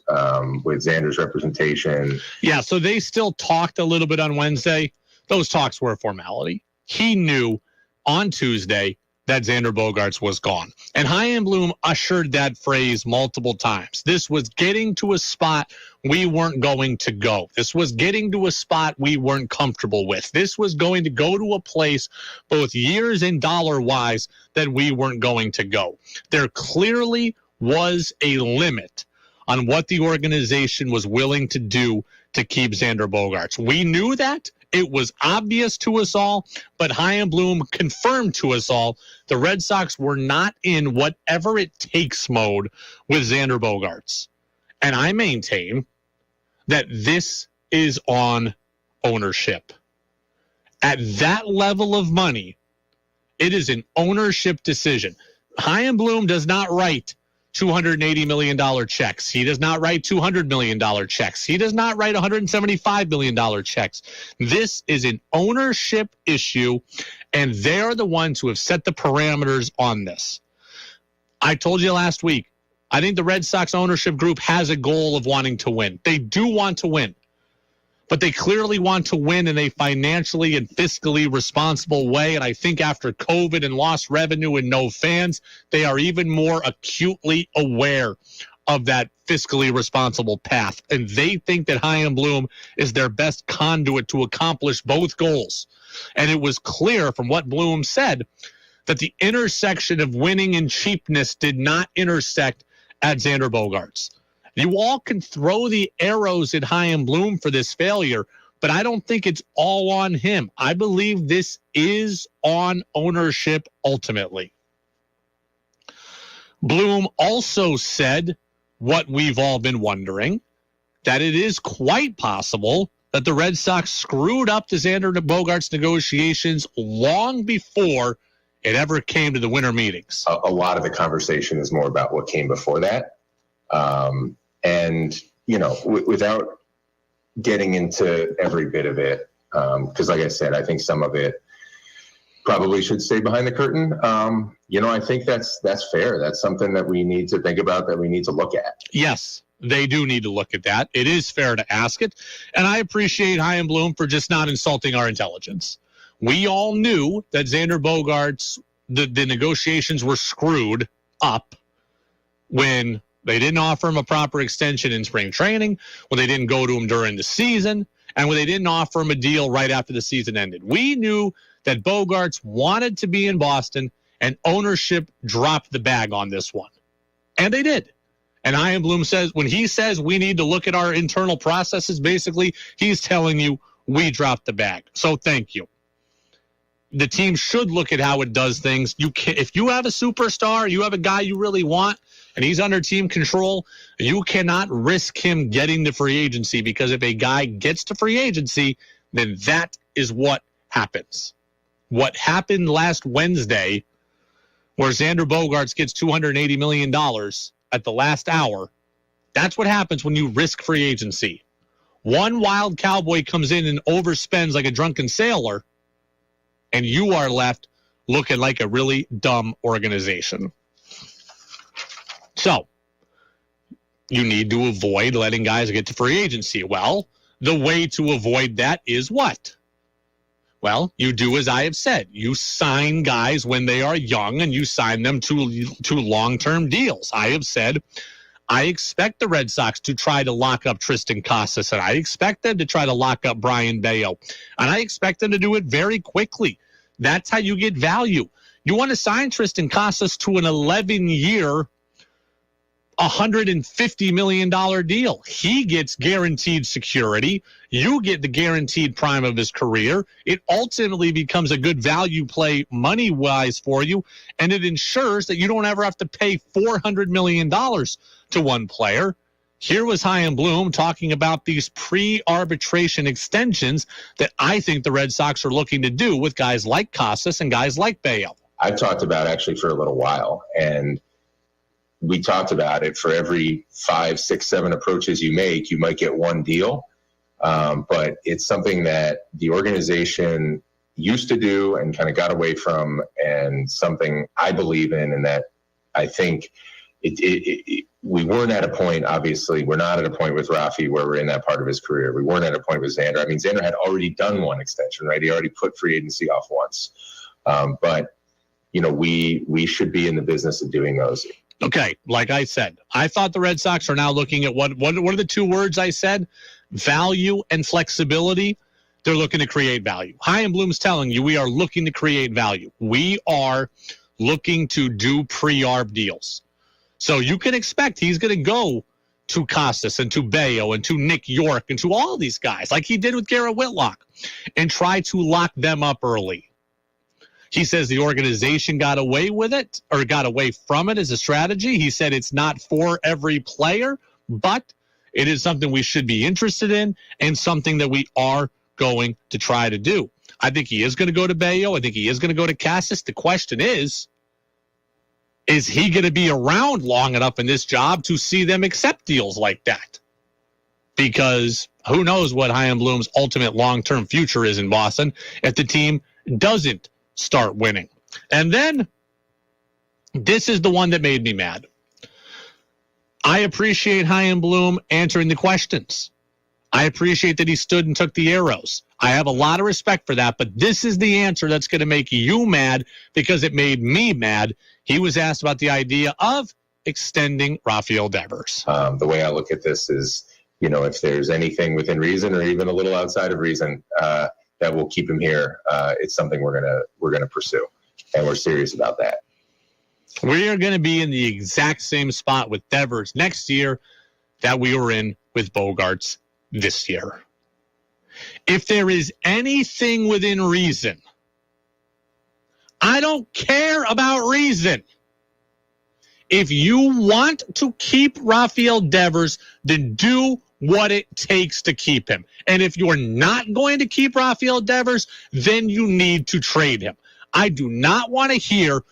with Xander's representation. Yeah, so they still talked a little bit on Wednesday. Those talks were a formality. He knew on Tuesday that Xander Bogaerts was gone. And Chaim Bloom ushered that phrase multiple times. This was getting to a spot we weren't going to go. This was getting to a spot we weren't comfortable with. This was going to go to a place, both years and dollar-wise, that we weren't going to go. There clearly was a limit on what the organization was willing to do to keep Xander Bogaerts. We knew that. It was obvious to us all, but Chaim Bloom confirmed to us all the Red Sox were not in whatever it takes mode with Xander Bogaerts. And I maintain that this is on ownership. At that level of money, it is an ownership decision. Chaim Bloom does not write $280 million checks. He does not write $200 million checks. He does not write $175 million checks. This is an ownership issue, and they're the ones who have set the parameters on this. I told you last week, I think the Red Sox ownership group has a goal of wanting to win. They do want to win, but they clearly want to win in a financially and fiscally responsible way. And I think after COVID and lost revenue and no fans, they are even more acutely aware of that fiscally responsible path. And they think that Chaim Bloom is their best conduit to accomplish both goals. And it was clear from what Bloom said that the intersection of winning and cheapness did not intersect at Xander Bogaerts. You all can throw the arrows at Chaim Bloom for this failure, but I don't think it's all on him. I believe this is on ownership ultimately. Bloom also said what we've all been wondering, that it is quite possible that the Red Sox screwed up the Xander Bogaerts negotiations long before it ever came to the winter meetings. A lot of the conversation is more about what came before that. And, without getting into every bit of it, because like I said, I think some of it probably should stay behind the curtain. I think that's fair. That's something that we need to think about, that we need to look at. Yes, they do need to look at that. It is fair to ask it. And I appreciate Chaim Bloom for just not insulting our intelligence. We all knew that Xander Bogaerts, the negotiations were screwed up when they didn't offer him a proper extension in spring training, when they didn't go to him during the season, and when they didn't offer him a deal right after the season ended. We knew that Bogaerts wanted to be in Boston, and ownership dropped the bag on this one. And they did. And Chaim Bloom says, when he says we need to look at our internal processes, basically, he's telling you we dropped the bag. So thank you. The team should look at how it does things. If you have a superstar, you have a guy you really want, and he's under team control, you cannot risk him getting to free agency, because if a guy gets to free agency, then that is what happens. What happened last Wednesday, where Xander Bogaerts gets $280 million at the last hour, that's what happens when you risk free agency. One wild cowboy comes in and overspends like a drunken sailor, and you are left looking like a really dumb organization. So, you need to avoid letting guys get to free agency. Well, the way to avoid that is what? Well, you do as I have said. You sign guys when they are young, and you sign them to long-term deals. I have said I expect the Red Sox to try to lock up Tristan Casas, and I expect them to try to lock up Brian Bayo, and I expect them to do it very quickly. That's how you get value. You want to sign Tristan Casas to an 11-year, $150 million deal. He gets guaranteed security. You get the guaranteed prime of his career. It ultimately becomes a good value play money-wise for you, and it ensures that you don't ever have to pay $400 million to one player. Here was Chaim Bloom talking about these pre-arbitration extensions that I think the Red Sox are looking to do with guys like Casas and guys like Bayo. I've talked about actually for a little while, and we talked about it. For every 5, 6, 7 approaches you make, you might get one deal. But it's something that the organization used to do and kind of got away from, and something I believe in, and that I think we weren't at a point, obviously, we're not at a point with Rafi where we're in that part of his career. We weren't at a point with Xander. I mean, Xander had already done one extension, right? He already put free agency off once. But, we should be in the business of doing those. Okay, like I said, I thought the Red Sox are now looking at what are the 2 words I said? Value and flexibility. They're looking to create value. Chaim Bloom's telling you we are looking to create value. We are looking to do pre-arb deals. So you can expect he's going to go to Casas and to Bayo and to Nick York and to all these guys like he did with Garrett Whitlock and try to lock them up early. He says the organization got away with it or got away from it as a strategy. He said it's not for every player, but it is something we should be interested in and something that we are going to try to do. I think he is going to go to Bayo. I think he is going to go to Casas. The question is he going to be around long enough in this job to see them accept deals like that? Because who knows what Chaim Bloom's ultimate long-term future is in Boston if the team doesn't start winning. And then this is the one that made me mad. I appreciate Chaim Bloom answering the questions. I appreciate that he stood and took the arrows. I have a lot of respect for that, but this is the answer that's going to make you mad because it made me mad. He was asked about the idea of extending Rafael Devers. The way I look at this is, if there's anything within reason or even a little outside of reason that will keep him here, it's something we're gonna pursue, and we're serious about that. We are going to be in the exact same spot with Devers next year that we were in with Bogaerts this year. If there is anything within reason, I don't care about reason. If you want to keep Rafael Devers, then do what it takes to keep him. And if you're not going to keep Rafael Devers, then you need to trade him. I do not want to hear,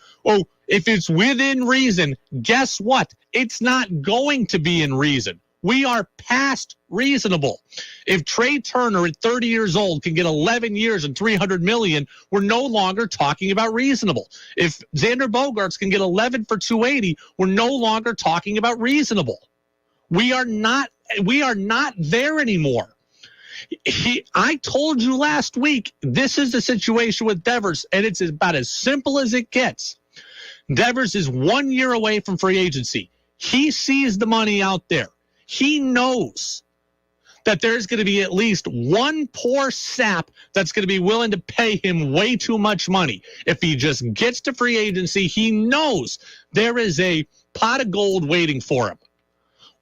if it's within reason, guess what? It's not going to be in reason. We are past reasonable. If Trey Turner at 30 years old can get 11 years and $300 million, we're no longer talking about reasonable. If Xander Bogaerts can get 11 for $280, we're no longer talking about reasonable. We are not there anymore. I told you last week, this is the situation with Devers, and it's about as simple as it gets. Devers is 1 year away from free agency. He sees the money out there. He knows that there's going to be at least one poor sap that's going to be willing to pay him way too much money. If he just gets to free agency, he knows there is a pot of gold waiting for him.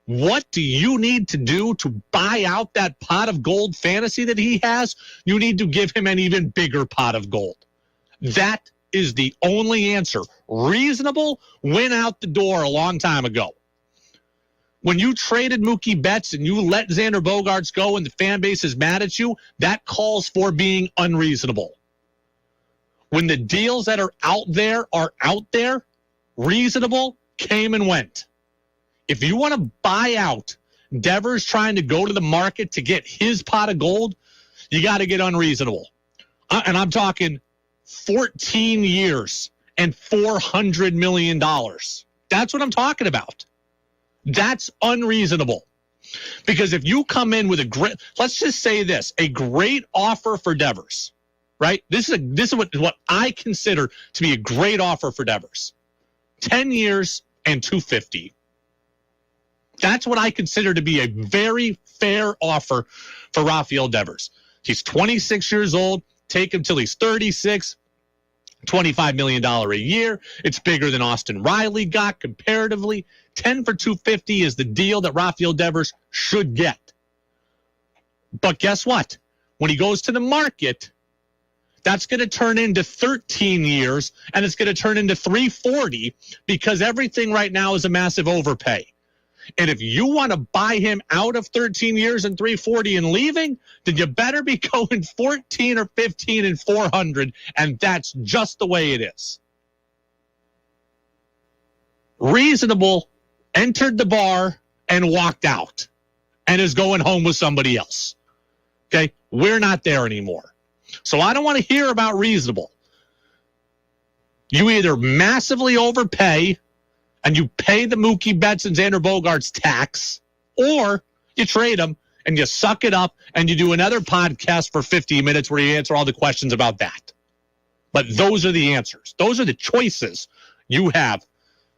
What do you need to do to buy out that pot of gold fantasy that he has? You need to give him an even bigger pot of gold. That is the only answer. Reasonable went out the door a long time ago. When you traded Mookie Betts and you let Xander Bogaerts go and the fan base is mad at you, that calls for being unreasonable. When the deals that are out there, reasonable came and went. If you want to buy out Devers trying to go to the market to get his pot of gold, you got to get unreasonable. And I'm talking 14 years and $400 million. That's what I'm talking about. That's unreasonable. Because if you come in with let's just say this, a great offer for Devers, right? This is what I consider to be a great offer for Devers. 10 years and $250. That's what I consider to be a very fair offer for Rafael Devers. He's 26 years old. Take him till he's 36. $25 million a year. It's bigger than Austin Riley got comparatively. 10 for $250 is the deal that Rafael Devers should get. But guess what? When he goes to the market, that's going to turn into 13 years, and it's going to turn into $340 because everything right now is a massive overpay. And if you want to buy him out of 13 years and $340 and leaving, then you better be going 14 or 15 and $400, and that's just the way it is. Reasonable entered the bar and walked out and is going home with somebody else. Okay? We're not there anymore. So I don't want to hear about reasonable. You either massively overpay and you pay the Mookie Betts and Xander Bogaerts tax, or you trade them and you suck it up and you do another podcast for 50 minutes where you answer all the questions about that. But those are the answers. Those are the choices you have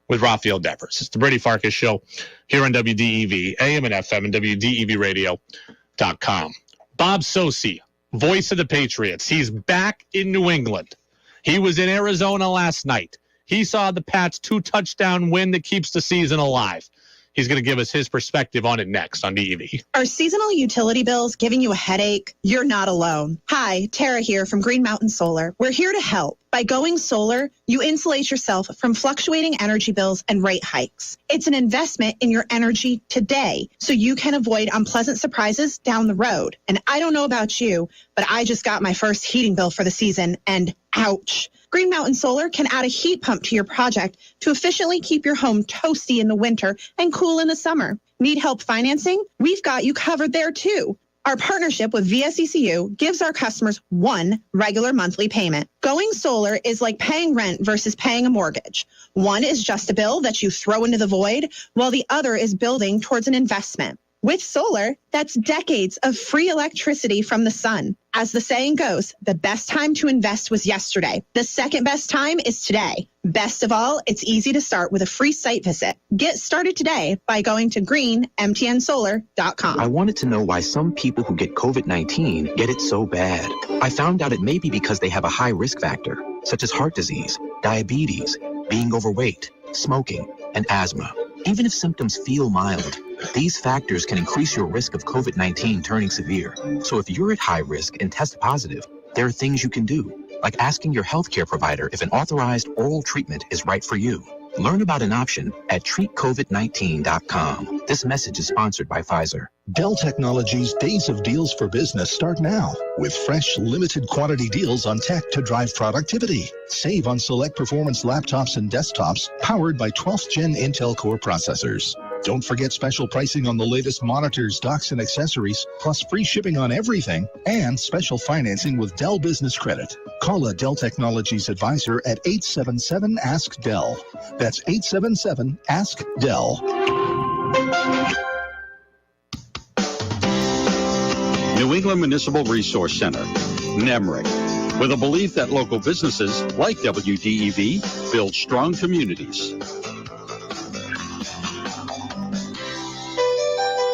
with Rafael Devers. It's the Brady Farkas Show here on WDEV, AM and FM, and WDEVradio.com. Bob Socci, voice of the Patriots. He's back in New England. He was in Arizona last night. He saw the Pats 2-touchdown win that keeps the season alive. He's going to give us his perspective on it next on DEV. Are seasonal utility bills giving you a headache? You're not alone. Hi, Tara here from Green Mountain Solar. We're here to help. By going solar, you insulate yourself from fluctuating energy bills and rate hikes. It's an investment in your energy today, so you can avoid unpleasant surprises down the road. And I don't know about you, but I just got my first heating bill for the season, and ouch. Green Mountain Solar can add a heat pump to your project to efficiently keep your home toasty in the winter and cool in the summer. Need help financing? We've got you covered there too. Our partnership with VSECU gives our customers one regular monthly payment. Going solar is like paying rent versus paying a mortgage. One is just a bill that you throw into the void, while the other is building towards an investment. With solar, that's decades of free electricity from the sun. As the saying goes, the best time to invest was yesterday. The second best time is today. Best of all, it's easy to start with a free site visit. Get started today by going to greenmtnsolar.com. I wanted to know why some people who get COVID-19 get it so bad. I found out it may be because they have a high risk factor, such as heart disease, diabetes, being overweight, smoking, and asthma. Even if symptoms feel mild, these factors can increase your risk of COVID-19 turning severe. So if you're at high risk and test positive, there are things you can do, like asking your healthcare provider if an authorized oral treatment is right for you. Learn about an option at treatcovid19.com. This message is sponsored by Pfizer. Dell Technologies' Days of Deals for Business start now with fresh, limited quantity deals on tech to drive productivity. Save on select performance laptops and desktops powered by 12th Gen Intel Core processors. Don't forget special pricing on the latest monitors, docks, and accessories, plus free shipping on everything, and special financing with Dell Business Credit. Call a Dell Technologies advisor at 877-ASK-DELL. That's 877-ASK-DELL. New England Municipal Resource Center, NEMRIC, with a belief that local businesses like WDEV build strong communities.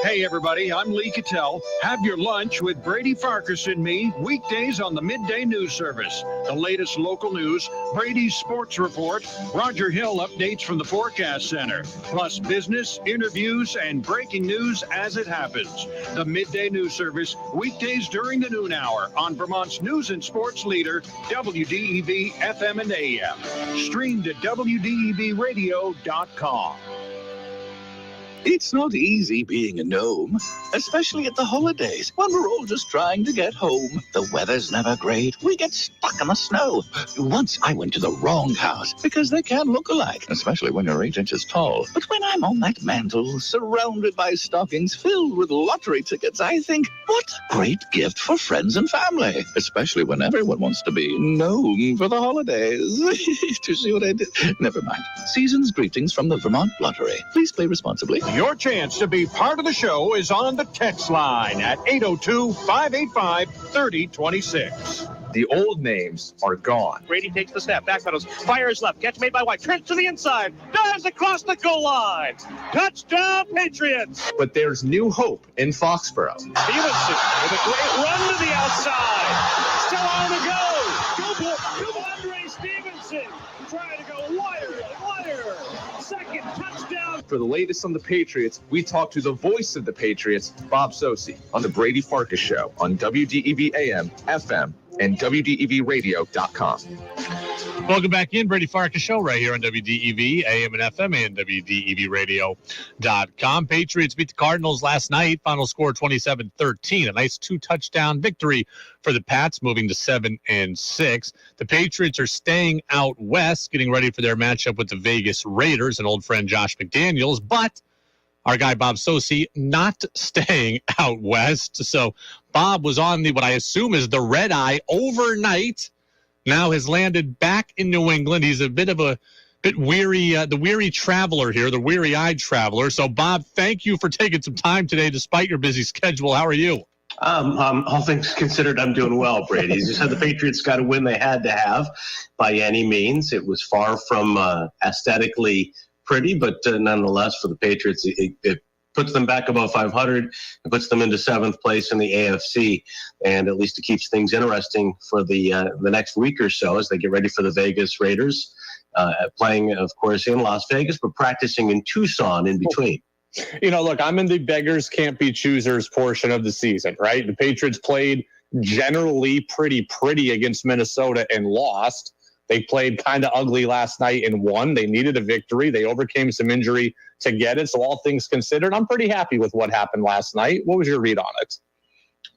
Hey everybody, I'm Lee Cattell. Have your lunch with Brady Farkas and me weekdays on the Midday News Service. The latest local news, Brady's sports report, Roger Hill updates from the Forecast Center, plus business, interviews, and breaking news as it happens. The Midday News Service, weekdays during the noon hour on Vermont's news and sports leader, WDEV FM and AM. Streamed at WDEVradio.com. It's not easy being a gnome, especially at the holidays when we're all just trying to get home. The weather's never great. We get stuck in the snow. Once I went to the wrong house because they can look alike, especially when you're 8 inches tall. But when I'm on that mantle, surrounded by stockings filled with lottery tickets, I think, what a great gift for friends and family, especially when everyone wants to be gnome for the holidays. Do you see what I did? Never mind. Season's greetings from the Vermont Lottery. Please play responsibly. Your chance to be part of the show is on the text line at 802-585-3026. The old names are gone. Brady takes the snap, backpedals, fires left, catch made by White, Trent to the inside, dives across the goal line. Touchdown, Patriots! But there's new hope in Foxborough. Stevenson with a great run to the outside. Still on the go. Double Andre Stevenson trying to go wire. Second touchdown. For the latest on the Patriots, we talk to the voice of the Patriots, Bob Socci, on the Brady Farkas Show on WDEV AM, FM, and WDEVradio.com. Welcome back in. Brady Farkas Show right here on WDEV, AM and FM, and WDEVradio.com. Patriots beat the Cardinals last night. Final score 27-13. A nice 2-touchdown victory for the Pats, moving to 7-6. The Patriots are staying out west, getting ready for their matchup with the Vegas Raiders and old friend Josh McDaniels. But our guy Bob Socci not staying out west. So Bob was on what I assume is the red eye overnight. Now has landed back in New England. He's a bit weary, the weary traveler here, the weary-eyed traveler. So, Bob, thank you for taking some time today despite your busy schedule. How are you? All things considered, I'm doing well, Brady. As you said, the Patriots got a win they had to have by any means. It was far from aesthetically pretty, but nonetheless, for the Patriots, it puts them back above 500. It puts them into 7th place in the AFC, and at least it keeps things interesting for the next week or so as they get ready for the Vegas Raiders, playing, of course, in Las Vegas, but practicing in Tucson in between. You know, look, I'm in the beggars can't be choosers portion of the season, right? The Patriots played generally pretty against Minnesota and lost. They played kind of ugly last night and won. They needed a victory. They overcame some injury to get it. So all things considered, I'm pretty happy with what happened last night. What was your read on it?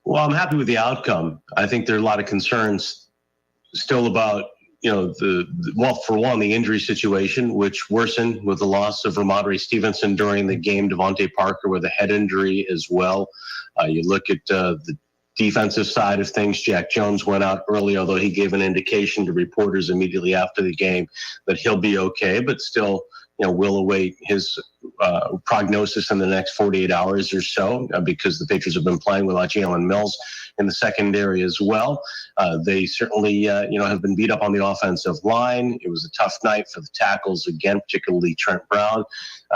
Well, I'm happy with the outcome. I think there are a lot of concerns still about, for one, the injury situation, which worsened with the loss of Ramondre Stevenson during the game, Devontae Parker with a head injury as well. You look at the defensive side of things. Jack Jones went out early, although he gave an indication to reporters immediately after the game that he'll be okay, but still, we'll await his prognosis in the next 48 hours or so because the Patriots have been playing without Jalen Mills in the secondary as well. They certainly, have been beat up on the offensive line. It was a tough night for the tackles again, particularly Trent Brown.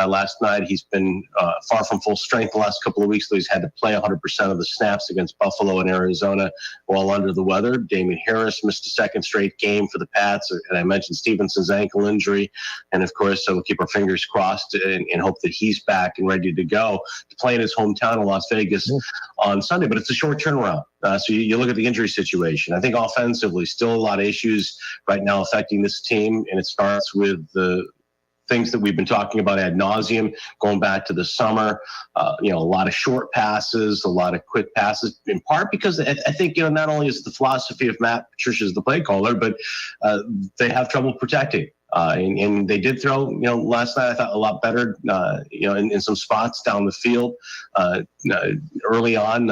Last night, he's been far from full strength the last couple of weeks, though he's had to play 100% of the snaps against Buffalo and Arizona while under the weather. Damian Harris missed a second straight game for the Pats, and I mentioned Stevenson's ankle injury. And, of course, we'll keep our fingers crossed and hope that he's back and ready to go to play in his hometown of Las Vegas on Sunday. But it's a short turnaround. So you look at the injury situation. I think offensively, still a lot of issues right now affecting this team, and it starts with the things that we've been talking about ad nauseum going back to the summer. A lot of short passes, a lot of quick passes, in part because I think, not only is the philosophy of Matt Patricia as the play caller, but they have trouble protecting. And they did throw, last night I thought a lot better, in some spots down the field. Early on,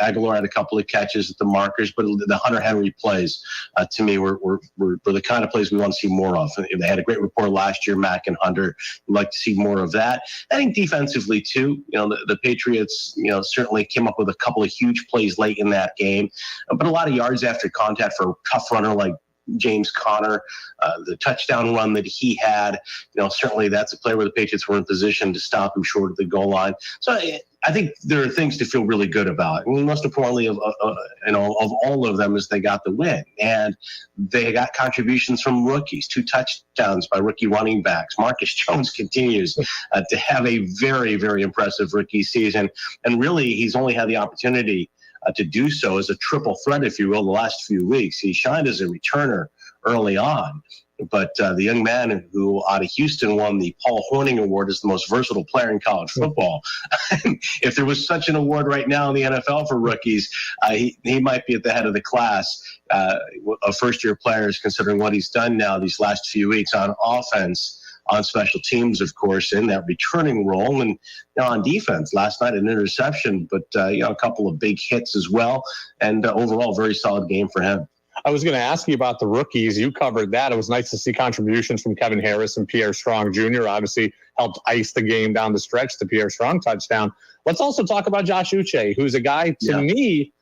Aguilar had a couple of catches at the markers, but the Hunter Henry plays, to me, were the kind of plays we want to see more of. They had a great rapport last year, Mac and Hunter. We'd like to see more of that. I think defensively, too, the Patriots, certainly came up with a couple of huge plays late in that game, but a lot of yards after contact for a tough runner like James Conner, the touchdown run that he had, certainly that's a play where the Patriots were in position to stop him short of the goal line. So I think there are things to feel really good about. And most importantly, of all of them, is they got the win. And they got contributions from rookies, 2 touchdowns by rookie running backs. Marcus Jones continues to have a very, very impressive rookie season. And really, he's only had the opportunity to do so as a triple threat, if you will, the last few weeks. He shined as a returner early on, but the young man who out of Houston won the Paul Hornung Award as the most versatile player in college football. If there was such an award right now in the NFL for rookies, he might be at the head of the class of first-year players, considering what he's done now these last few weeks on offense, on special teams, of course, in that returning role, and on defense. Last night, an interception, but a couple of big hits as well, and overall, very solid game for him. I was going to ask you about the rookies. You covered that. It was nice to see contributions from Kevin Harris and Pierre Strong Jr. Obviously helped ice the game down the stretch, the Pierre Strong touchdown. Let's also talk about Josh Uche, who's a guy, to me,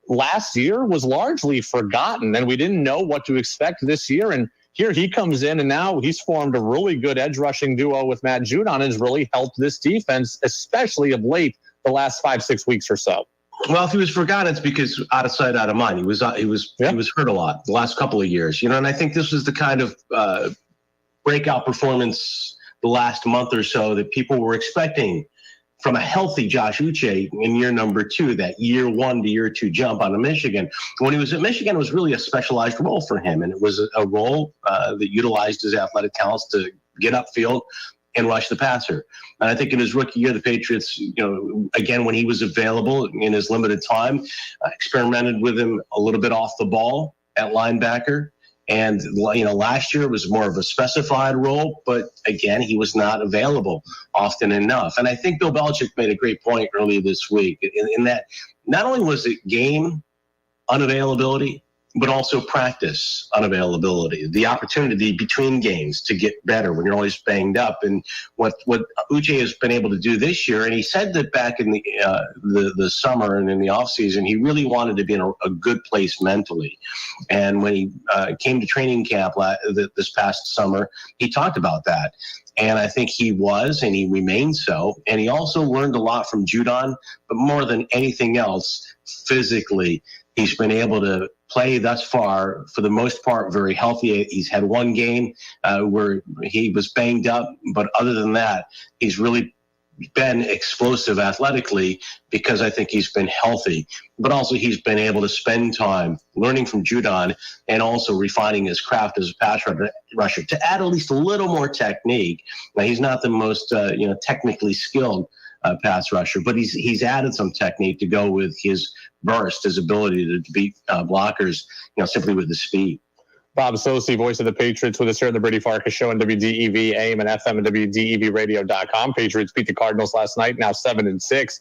last year was largely forgotten, and we didn't know what to expect this year. And here he comes in, and now he's formed a really good edge rushing duo with Matt Judon and has really helped this defense, especially of late, the last 5-6 weeks or so. Well, if he was forgotten, it's because out of sight, out of mind. He was hurt a lot the last couple of years, and I think this was the kind of breakout performance the last month or so that people were expecting from a healthy Josh Uche in year number 2, that year 1 to year 2 jump out of Michigan. When he was at Michigan, it was really a specialized role for him, and it was a role that utilized his athletic talents to get upfield and rush the passer. And I think in his rookie year, the Patriots, again, when he was available in his limited time, experimented with him a little bit off the ball at linebacker. And, last year was more of a specified role, but again, he was not available often enough. And I think Bill Belichick made a great point earlier this week in that not only was it game unavailability, but also practice unavailability, the opportunity between games to get better when you're always banged up. And what Uche has been able to do this year, and he said that back in the summer and in the offseason, he really wanted to be in a good place mentally. And when he came to training camp this past summer, he talked about that. And I think he was, and he remains so. And he also learned a lot from Judon, but more than anything else, physically, he's been able to play thus far, for the most part, very healthy. He's had one game where he was banged up, but other than that, he's really been explosive athletically because I think he's been healthy. But also he's been able to spend time learning from Judon and also refining his craft as a pass rusher to add at least a little more technique. Now, he's not the most technically skilled pass rusher, but he's added some technique to go with his burst, his ability to beat blockers, simply with the speed. Bob Socci, voice of the Patriots, with us here on the Brady Farkas Show on WDEV AM and FM and WDEVradio.com. Patriots beat the Cardinals last night, now 7-6.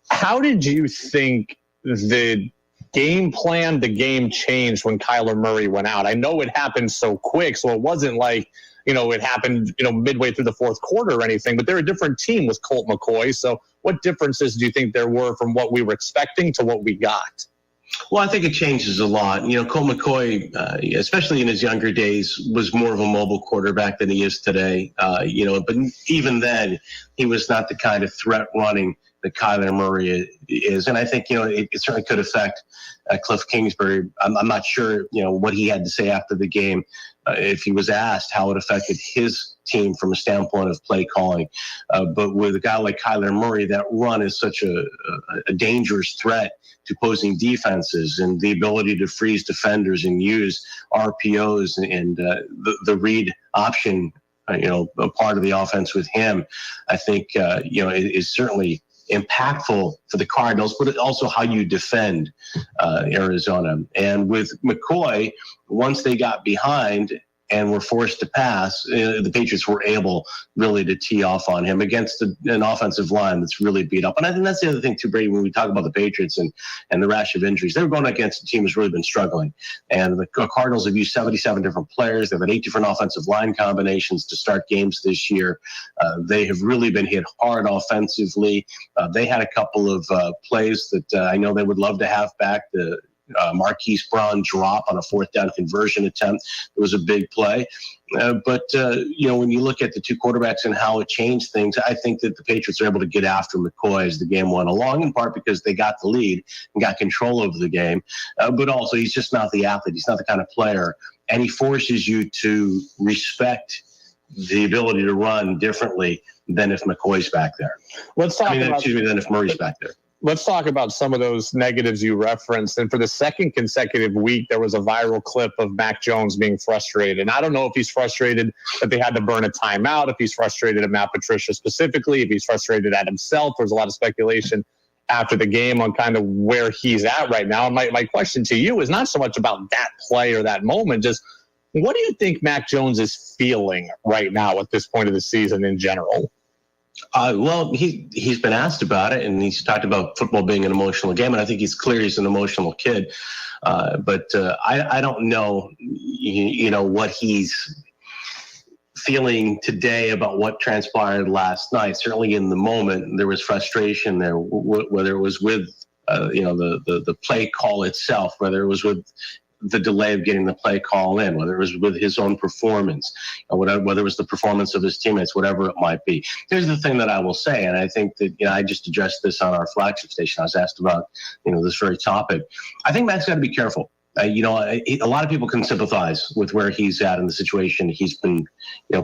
How did you think the game plan, the game changed when Kyler Murray went out? I know it happened so quick, so it wasn't like, it happened, midway through the fourth quarter or anything, but they're a different team with Colt McCoy. So what differences do you think there were from what we were expecting to what we got? Well, I think it changes a lot. Colt McCoy, especially in his younger days, was more of a mobile quarterback than he is today. But even then, he was not the kind of threat running that Kyler Murray is. And I think, it certainly could affect Cliff Kingsbury. I'm not sure, what he had to say after the game, if he was asked how it affected his team from a standpoint of play calling. But with a guy like Kyler Murray, that run is such a dangerous threat to opposing defenses, and the ability to freeze defenders and use RPOs and the read option, a part of the offense with him, I think, is certainly impactful for the Cardinals, but also how you defend Arizona. And with McCoy, once they got behind and were forced to pass, the Patriots were able really to tee off on him against an offensive line that's really beat up. And I think that's the other thing too, Brady, when we talk about the Patriots and the rash of injuries, they were going against a team that's really been struggling. And the Cardinals have used 77 different players. They've had 8 different offensive line combinations to start games this year. They have really been hit hard offensively. They had a couple of plays that I know they would love to have back. The Marquise Brown drop on a 4th down conversion attempt. It was a big play. But when you look at the two quarterbacks and how it changed things, I think that the Patriots are able to get after McCoy as the game went along, in part because they got the lead and got control over the game. But also, he's just not the athlete. He's not the kind of player. And he forces you to respect the ability to run differently than if McCoy's back there. Than if Murray's back there. Let's talk about some of those negatives you referenced. And for the second consecutive week, there was a viral clip of Mac Jones being frustrated. And I don't know if he's frustrated that they had to burn a timeout, if he's frustrated at Matt Patricia specifically, if he's frustrated at himself. There's a lot of speculation after the game on kind of where he's at right now. And my question to you is not so much about that play or that moment, just what do you think Mac Jones is feeling right now at this point of the season in general? Well, he's been asked about it, and he's talked about football being an emotional game, and I think he's clear he's an emotional kid. But I don't know, what he's feeling today about what transpired last night. Certainly in the moment, there was frustration there, whether it was with, the play call itself, whether it was with the delay of getting the play call in, whether it was with his own performance, or whether it was the performance of his teammates, whatever it might be. Here's the thing that I will say, and I think that, I just addressed this on our flagship station. I was asked about, this very topic. I think Mac's got to be careful. A lot of people can sympathize with where he's at in the situation. He's been,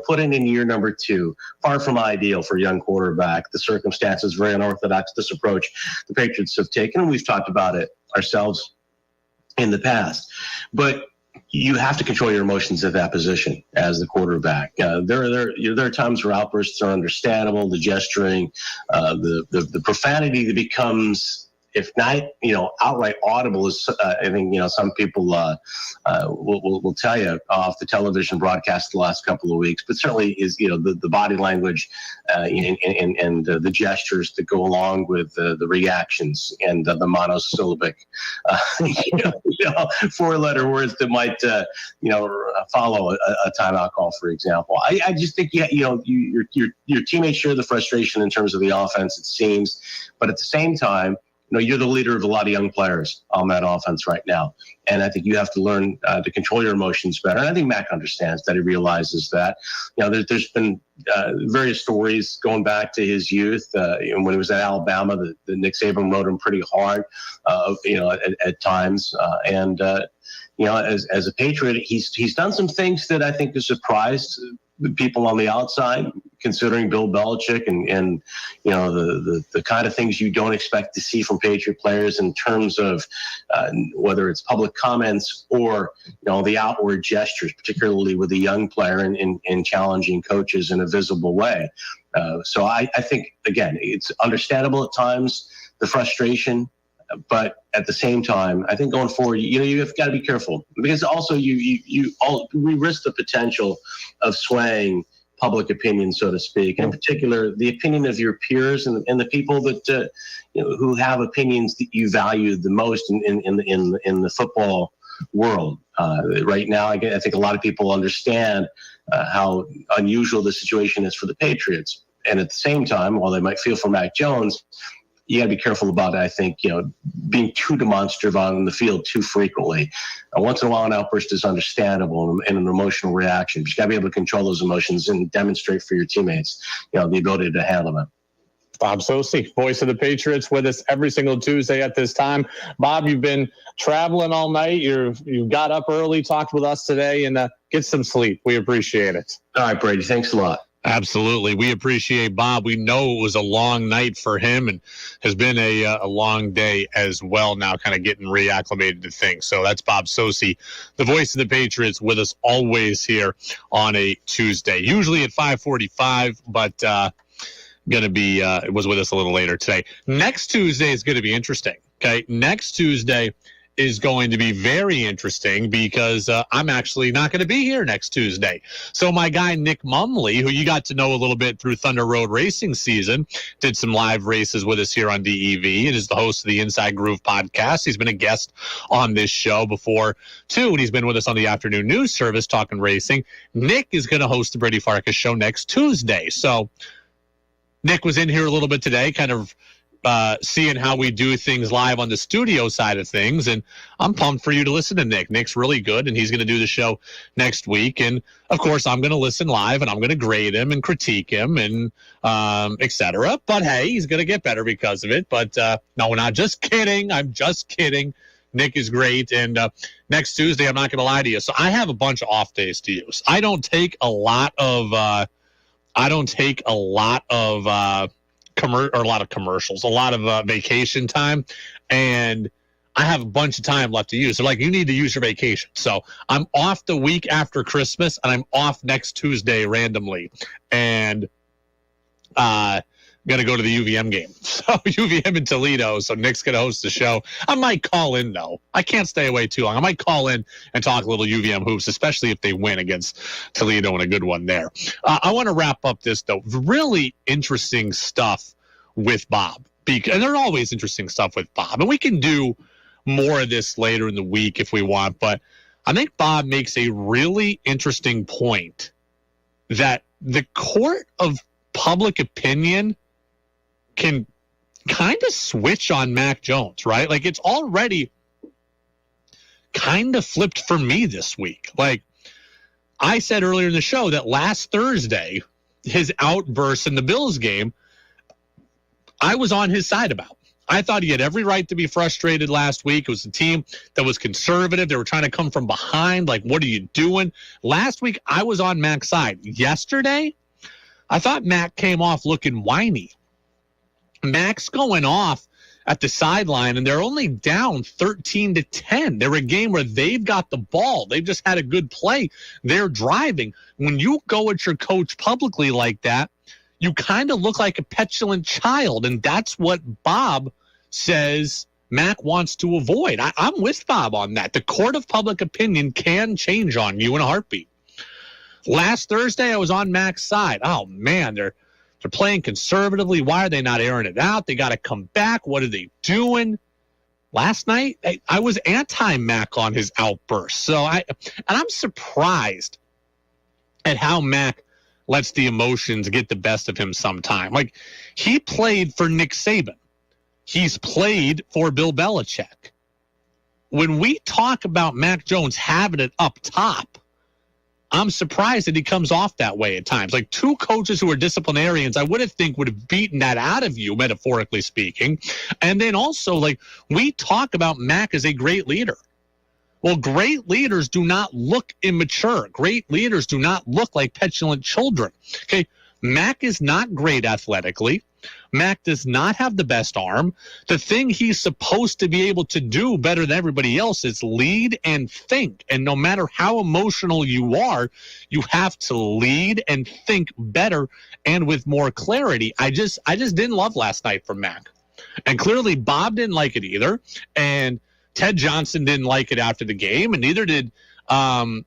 put in year number 2, far from ideal for a young quarterback. The circumstances very unorthodox. This approach the Patriots have taken, and we've talked about it ourselves in the past. But you have to control your emotions at that position as the quarterback. There are times where outbursts are understandable. The gesturing, the profanity that becomes, if not, outright audible, is I think some people will tell you off the television broadcast the last couple of weeks, but certainly is the body language and the gestures that go along with the reactions and the monosyllabic 4-letter words that might follow a timeout call, for example. I just think your teammates share the frustration in terms of the offense, it seems, but at the same time, you're the leader of a lot of young players on that offense right now. And I think you have to learn to control your emotions better. And I think Mac understands that. He realizes that. There's been various stories going back to his youth. When he was at Alabama, the Nick Saban rode him pretty hard, at times. As a Patriot, he's done some things that I think have surprised people on the outside, considering Bill Belichick and the kind of things you don't expect to see from Patriot players in terms of whether it's public comments or the outward gestures, particularly with a young player and challenging coaches in a visible way. So I think, again, it's understandable at times, the frustration. But at the same time, I think going forward, you've got to be careful, because also we risk the potential of swaying public opinion, so to speak, and in particular the opinion of your peers and the people that who have opinions that you value the most in the football world. Right now, I think a lot of people understand how unusual the situation is for the Patriots, and at the same time, while they might feel for Mac Jones, you got to be careful about, I think, being too demonstrative on the field too frequently. Once in a while, an outburst is understandable and an emotional reaction. But you got to be able to control those emotions and demonstrate for your teammates, the ability to handle them. Bob Socci, voice of the Patriots, with us every single Tuesday at this time. Bob, you've been traveling all night. You got up early, talked with us today, and get some sleep. We appreciate it. All right, Brady. Thanks a lot. Absolutely. We appreciate Bob. We know it was a long night for him and has been a long day as well now, kind of getting reacclimated to things. So that's Bob Socci, the voice of the Patriots, with us always here on a Tuesday, usually at 5:45, but going to be was with us a little later today. Next Tuesday is going to be interesting. Okay. Next Tuesday is going to be very interesting because I'm actually not going to be here next Tuesday. So my guy, Nick Mumley, who you got to know a little bit through Thunder Road Racing season, did some live races with us here on DEV and is the host of the Inside Groove podcast. He's been a guest on this show before, too, and he's been with us on the afternoon news service talking racing. Nick is going to host the Brady Farkas show next Tuesday. So Nick was in here a little bit today, kind of seeing how we do things live on the studio side of things, and I'm pumped for you to listen to Nick. Nick's really good, and he's going to do the show next week, and of course I'm going to listen live, and I'm going to grade him and critique him and etc. But hey, he's going to get better because of it. But no, we're not. Just kidding. I'm just kidding. Nick is great, and next Tuesday, I'm not going to lie to you. So I have a bunch of off days to use. I don't take a lot of commercials, a lot of vacation time, and I have a bunch of time left to use. So, you need to use your vacation. So I'm off the week after Christmas, and I'm off next Tuesday randomly, and going to go to the UVM game. So UVM in Toledo. So Nick's going to host the show. I might call in, though. I can't stay away too long. I might call in and talk a little UVM hoops, especially if they win against Toledo, and a good one there. I want to wrap up this, though. Really interesting stuff with Bob. And there's always interesting stuff with Bob. And we can do more of this later in the week if we want. But I think Bob makes a really interesting point that the court of public opinion can kind of switch on Mac Jones, right? It's already kind of flipped for me this week. I said earlier in the show that last Thursday, his outburst in the Bills game, I was on his side about. I thought he had every right to be frustrated last week. It was a team that was conservative. They were trying to come from behind. Like, what are you doing? Last week, I was on Mac's side. Yesterday, I thought Mac came off looking whiny. Mac's going off at the sideline, and they're only down 13-10. They're a game where they've got the ball. They've just had a good play. They're driving. When you go at your coach publicly like that, you kind of look like a petulant child, and that's what Bob says Mac wants to avoid. I'm with Bob on that. The court of public opinion can change on you in a heartbeat. Last Thursday, I was on Mac's side. Oh, man, they're playing conservatively. Why are they not airing it out? They got to come back. What are they doing? Last night, I was anti-Mac on his outburst. So I'm surprised at how Mac lets the emotions get the best of him sometime. Like, he played for Nick Saban. He's played for Bill Belichick. When we talk about Mac Jones having it up top, I'm surprised that he comes off that way at times. Like, two coaches who are disciplinarians, I would have beaten that out of you, metaphorically speaking. And then also, like, we talk about Mac as a great leader. Well, great leaders do not look immature. Great leaders do not look like petulant children. Okay, Mac is not great athletically. Mac does not have the best arm. The thing he's supposed to be able to do better than everybody else is lead and think. And no matter how emotional you are, you have to lead and think better and with more clarity. I just didn't love last night from Mac. And clearly Bob didn't like it either. And Ted Johnson didn't like it after the game, and neither did Matt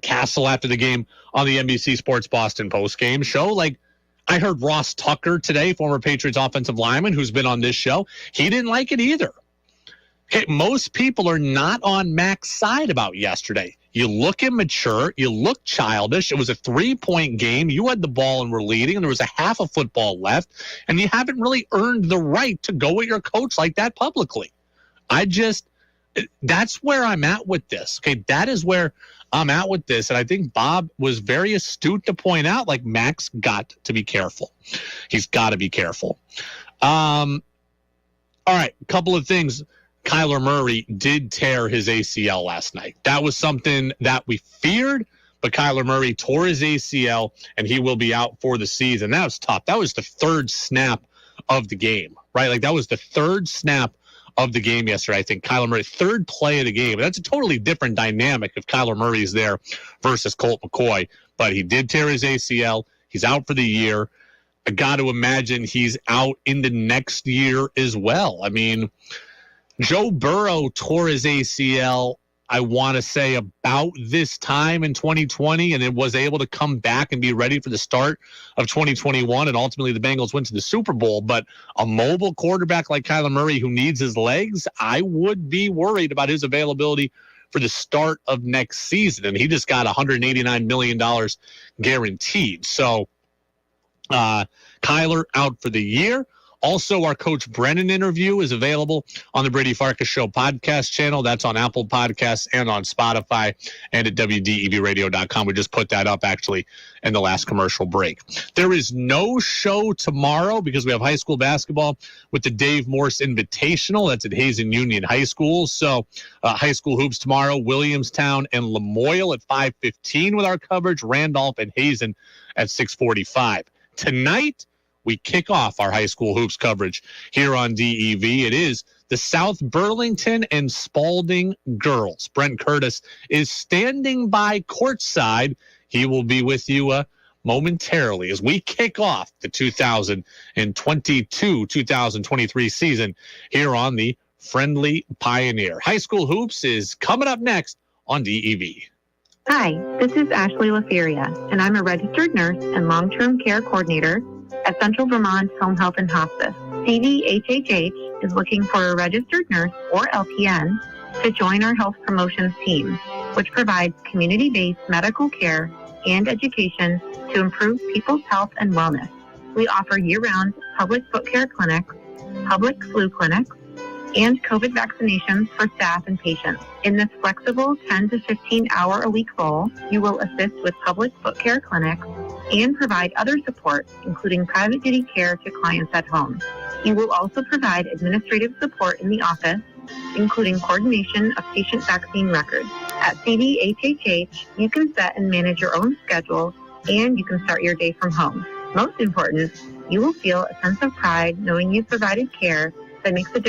Castle after the game on the NBC Sports Boston postgame show. Like, I heard Ross Tucker today, former Patriots offensive lineman who's been on this show. He didn't like it either. Okay, most people are not on Mac's side about yesterday. You look immature. You look childish. It was a 3-point game. You had the ball and were leading, and there was a half of football left, and you haven't really earned the right to go at your coach like that publicly. That's where I'm at with this. Okay, that is where I'm at with this. And I think Bob was very astute to point out, like, Mac's got to be careful. He's got to be careful. All right, a couple of things. Kyler Murray did tear his ACL last night. That was something that we feared, but Kyler Murray tore his ACL, and he will be out for the season. That was tough. That was the third snap of the game, right? Like, that was the third snap of the game yesterday. I think Kyler Murray, third play of the game. That's a totally different dynamic if Kyler Murray is there versus Colt McCoy. But he did tear his ACL. He's out for the year. I got to imagine he's out in the next year as well. I mean, Joe Burrow tore his ACL, I want to say, about this time in 2020, and it was able to come back and be ready for the start of 2021, and ultimately the Bengals went to the Super Bowl. But a mobile quarterback like Kyler Murray who needs his legs, I would be worried about his availability for the start of next season, and he just got $189 million guaranteed. So Kyler out for the year. Also, our Coach Brennan interview is available on the Brady Farkas Show podcast channel. That's on Apple Podcasts and on Spotify and at WDEVradio.com. We just put that up, actually, in the last commercial break. There is no show tomorrow because we have high school basketball with the Dave Morse Invitational. That's at Hazen Union High School. So high school hoops tomorrow, Williamstown and Lamoille at 5:15 with our coverage, Randolph and Hazen at 6:45. Tonight, we kick off our high school hoops coverage here on DEV. It is the South Burlington and Spalding girls. Brent Curtis is standing by courtside. He will be with you momentarily as we kick off the 2022-2023 season here on the Friendly Pioneer. High school hoops is coming up next on DEV. Hi, this is Ashley LaFeria, and I'm a registered nurse and long-term care coordinator at Central Vermont Home Health and Hospice. CVHHH is looking for a registered nurse or LPN to join our health promotions team, which provides community-based medical care and education to improve people's health and wellness. We offer year-round public foot care clinics, public flu clinics, and COVID vaccinations for staff and patients. In this flexible 10 to 15 hour a week role, you will assist with public foot care clinics and provide other support, including private duty care to clients at home. You will also provide administrative support in the office, including coordination of patient vaccine records. At CDHHH, you can set and manage your own schedule, and you can start your day from home. Most important, you will feel a sense of pride knowing you've provided care that makes a difference